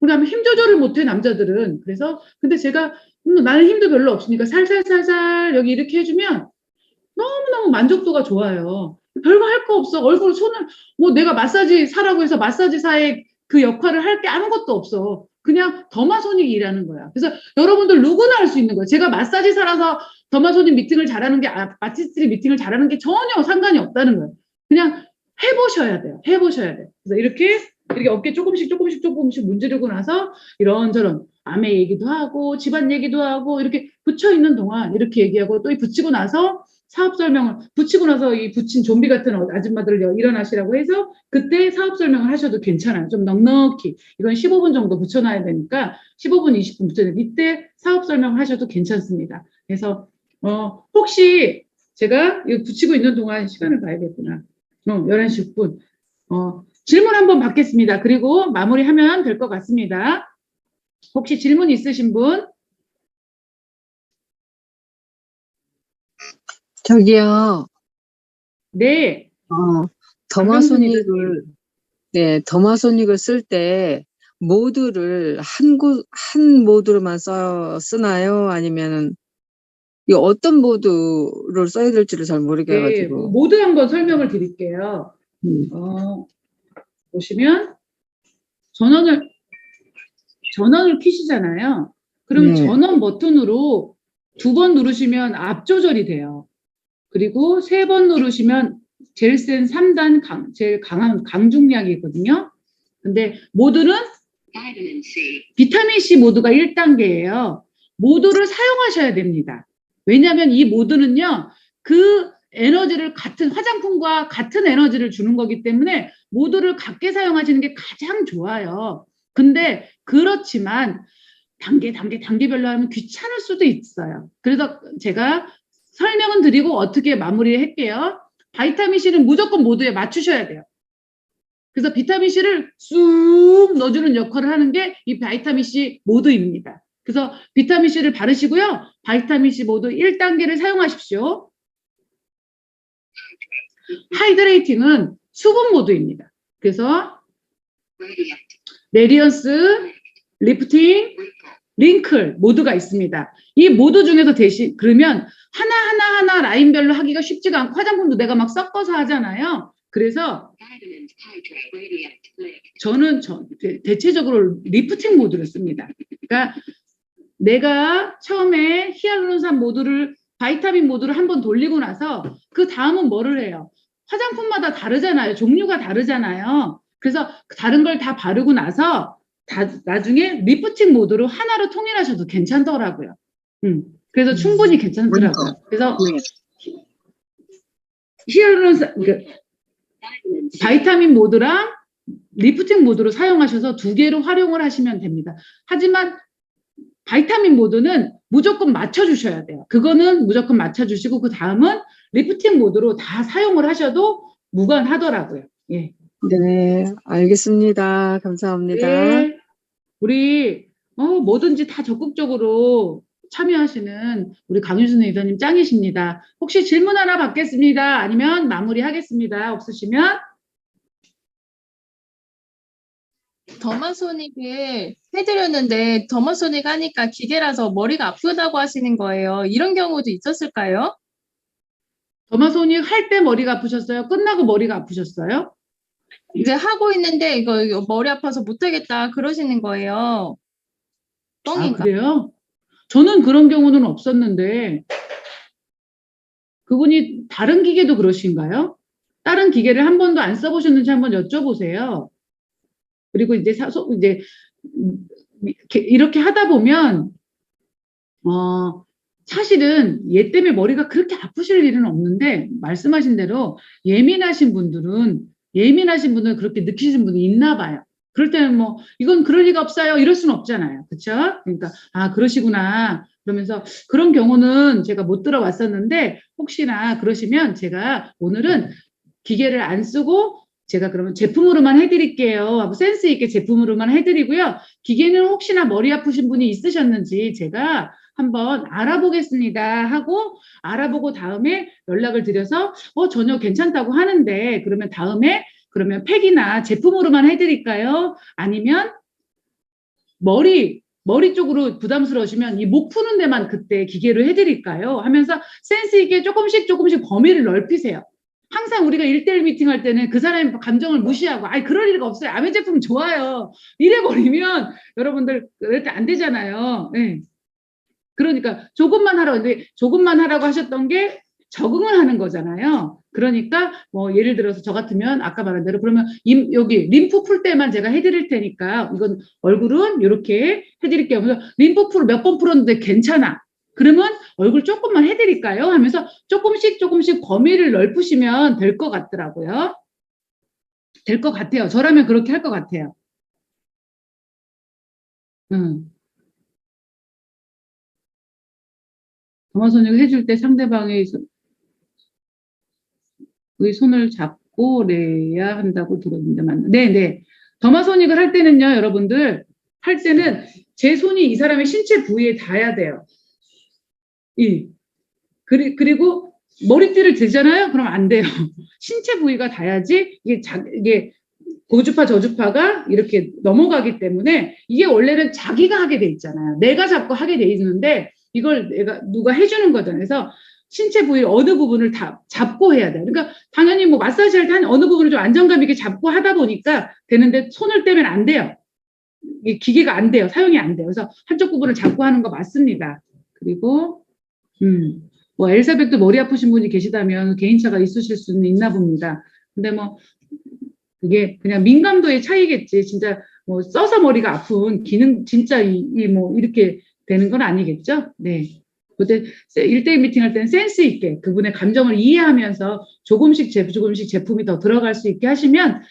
그다음에 힘 조절을 못해, 남자들은. 그래서, 근데 제가, 나는 힘도 별로 없으니까 살살살살 여기 이렇게 해주면 너무너무 만족도가 좋아요. 별거 할 거 없어. 얼굴, 손을, 뭐 내가 마사지 사라고 해서 마사지사의 그 역할을 할 게 아무것도 없어. 그냥 더마소닉이 일하는 거야. 그래서 여러분들 누구나 할 수 있는 거예요. 제가 마사지사라서 더마소닉 미팅을 잘하는 게, 아티스트리 미팅을 잘하는 게 전혀 상관이 없다는 거예요. 그냥 해보셔야 돼요. 해보셔야 돼요. 그래서 이렇게 어깨 조금씩 문지르고 나서 이런저런 아내 얘기도 하고 집안 얘기도 하고 이렇게 붙여 있는 동안 이렇게 얘기하고 또 붙이고 나서 사업 설명을 붙이고 나서 이 붙인 좀비 같은 아줌마들 일어나시라고 해서 그때 사업 설명을 하셔도 괜찮아요. 좀 넉넉히. 이건 15분 정도 붙여놔야 되니까 15분, 20분 붙여야 돼요. 이때 사업 설명을 하셔도 괜찮습니다. 그래서 혹시 제가 이거 붙이고 있는 동안 시간을 봐야겠구나. 11시 6분. 질문 한번 받겠습니다. 그리고 마무리하면 될 것 같습니다. 혹시 질문 있으신 분? 저기요, 네. 더마소닉을, 네, 더마소닉을 쓸 때, 모드를 한 모드로만 쓰나요? 아니면은, 이 어떤 모드를 써야 될지를 잘 네, 모르겠어가지고. 모두 한번 설명을 드릴게요. 보시면 전원을 켜시잖아요. 그럼 네. 전원 버튼으로 2번 누르시면 앞 조절이 돼요. 그리고 3번 누르시면 제일 센 3단 제일 강한 강중량이거든요. 근데 모드는 비타민 C 모드가 1단계예요. 모드를 사용하셔야 됩니다. 왜냐하면 이 모드는요, 그 에너지를 화장품과 같은 에너지를 주는 거기 때문에 모드를 같게 사용하시는 게 가장 좋아요. 근데 그렇지만 단계별로 하면 귀찮을 수도 있어요. 그래서 제가 설명은 드리고 어떻게 마무리할게요. 바이타민C는 무조건 모드에 맞추셔야 돼요. 그래서 비타민C를 쑥 넣어주는 역할을 하는 게 이 바이타민C 모드입니다. 그래서 비타민C를 바르시고요. 바이타민C 모드 1단계를 사용하십시오. 하이드레이팅은 수분 모드입니다. 그래서 레디언스, 리프팅, 링클 모드가 있습니다. 이 모드 중에서 그러면 하나 라인별로 하기가 쉽지가 않고 화장품도 내가 막 섞어서 하잖아요. 그래서 저는 대체적으로 리프팅 모드를 씁니다. 그러니까 내가 처음에 히알루론산 모드를 바이타민 모드를 한번 돌리고 나서 그 다음은 뭐를 해요? 화장품마다 다르잖아요. 종류가 다르잖아요. 그래서 다른 걸 다 바르고 나서 나중에 리프팅 모드로 하나로 통일하셔도 괜찮더라고요. 그래서 충분히 괜찮더라고요. 그래서 히알루론산 바이타민 모드랑 리프팅 모드로 사용하셔서 2개로 활용을 하시면 됩니다. 하지만 바이타민 모드는 무조건 맞춰주셔야 돼요. 그거는 무조건 맞춰주시고 그 다음은 리프팅 모드로 다 사용을 하셔도 무관하더라고요. 예. 네, 알겠습니다. 감사합니다. 네. 우리 뭐든지 다 적극적으로 참여하시는 우리 강유순 의사님 짱이십니다. 혹시 질문 하나 받겠습니다. 아니면 마무리하겠습니다. 없으시면. 더마소닉을 해드렸는데 더마소닉 하니까 기계라서 머리가 아프다고 하시는 거예요. 이런 경우도 있었을까요? 더마소닉 할 때 머리가 아프셨어요? 끝나고 머리가 아프셨어요? 이제 하고 있는데 이거 머리 아파서 못하겠다 그러시는 거예요. 아, 뻥인가? 그래요? 저는 그런 경우는 없었는데 그분이 다른 기계도 그러신가요? 다른 기계를 한 번도 안 써보셨는지 한번 여쭤보세요. 그리고 이제 이렇게 하다 보면 사실은 얘 때문에 머리가 그렇게 아프실 일은 없는데 말씀하신 대로 예민하신 분들은 그렇게 느끼시는 분이 있나 봐요. 그럴 때는 뭐 이건 그럴 리가 없어요. 이럴 수는 없잖아요. 그렇죠? 그러니까 아 그러시구나. 그러면서 그런 경우는 제가 못 들어왔었는데 혹시나 그러시면 제가 오늘은 기계를 안 쓰고 제가 그러면 제품으로만 해드릴게요 하고 센스 있게 제품으로만 해드리고요. 기계는 혹시나 머리 아프신 분이 있으셨는지 제가 한번 알아보겠습니다 하고 알아보고 다음에 연락을 드려서 전혀 괜찮다고 하는데 그러면 다음에 그러면 팩이나 제품으로만 해드릴까요? 아니면 머리 쪽으로 부담스러우시면 이 목 푸는 데만 그때 기계로 해드릴까요? 하면서 센스 있게 조금씩 범위를 넓히세요. 항상 우리가 1대1 미팅할 때는 그 사람의 감정을 무시하고 아이 그럴 리가 없어요. 아메 제품 좋아요. 이래버리면 여러분들 그럴 때 안 되잖아요. 네. 그러니까 조금만 하라고 했는데 조금만 하라고 하셨던 게 적응을 하는 거잖아요. 그러니까 뭐 예를 들어서 저 같으면 아까 말한 대로 그러면 여기 림프 풀 때만 제가 해드릴 테니까 이건 얼굴은 이렇게 해드릴게요. 그래서 림프 풀 몇 번 풀었는데 괜찮아. 그러면 얼굴 조금만 해드릴까요? 하면서 조금씩 범위를 넓히시면 될 것 같더라고요. 될 것 같아요. 저라면 그렇게 할 것 같아요. 도마선이가 해줄 때 상대방의 손을 잡고 내야 한다고 들었는데 맞나? 네네. 더마소닉을 할 때는요, 여러분들 할 때는 제 손이 이 사람의 신체 부위에 닿아야 돼요. 그리고 머리띠를 들잖아요. 그럼 안 돼요. 신체 부위가 닿아야지 이게 고주파 저주파가 이렇게 넘어가기 때문에 이게 원래는 자기가 하게 돼 있잖아요. 내가 잡고 하게 돼 있는데 이걸 누가 해주는 거잖아요. 그래서 신체 부위 어느 부분을 다 잡고 해야 돼요. 그러니까 당연히 뭐 마사지 할 때 한 어느 부분을 좀 안정감 있게 잡고 하다 보니까 되는데 손을 떼면 안 돼요. 이 기계가 안 돼요. 사용이 안 돼요. 그래서 한쪽 부분을 잡고 하는 거 맞습니다. 그리고 뭐 엘사백도 머리 아프신 분이 계시다면 개인차가 있으실 수는 있나 봅니다. 근데 뭐 그게 그냥 민감도의 차이겠지. 진짜 뭐 써서 머리가 아픈 기능 진짜 뭐 이렇게 되는 건 아니겠죠? 네. 그때 1대1 미팅 할 때는 센스 있게 그분의 감정을 이해하면서 조금씩 제품이 더 들어갈 수 있게 하시면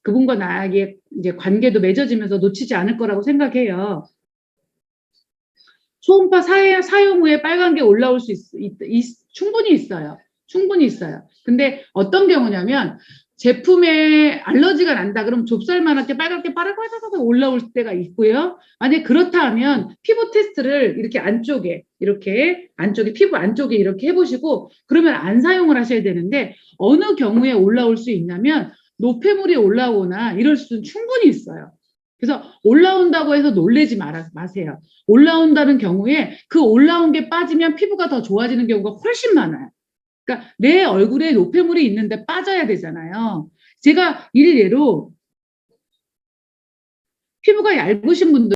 그분과 나에게 이제 관계도 맺어지면서 놓치지 않을 거라고 생각해요. 초음파 사용 후에 빨간 게 올라올 수 충분히 있어요. 충분히 있어요. 근데 어떤 경우냐면 제품에 알러지가 난다 그러면 좁쌀만하게 빨갛게 빠르르르 올라올 때가 있고요. 만약에 그렇다 하면 피부 테스트를 이렇게 안쪽에 피부 안쪽에 이렇게 해보시고 그러면 안 사용을 하셔야 되는데 어느 경우에 올라올 수 있냐면 노폐물이 올라오거나 이럴 수는 충분히 있어요. 그래서 올라온다고 해서 놀래지 마세요. 올라온다는 경우에 그 올라온 게 빠지면 피부가 더 좋아지는 경우가 훨씬 많아요. 그러니까 내 얼굴에 노폐물이 있는데 빠져야 되잖아요. 제가 일례로 피부가 얇으신 분들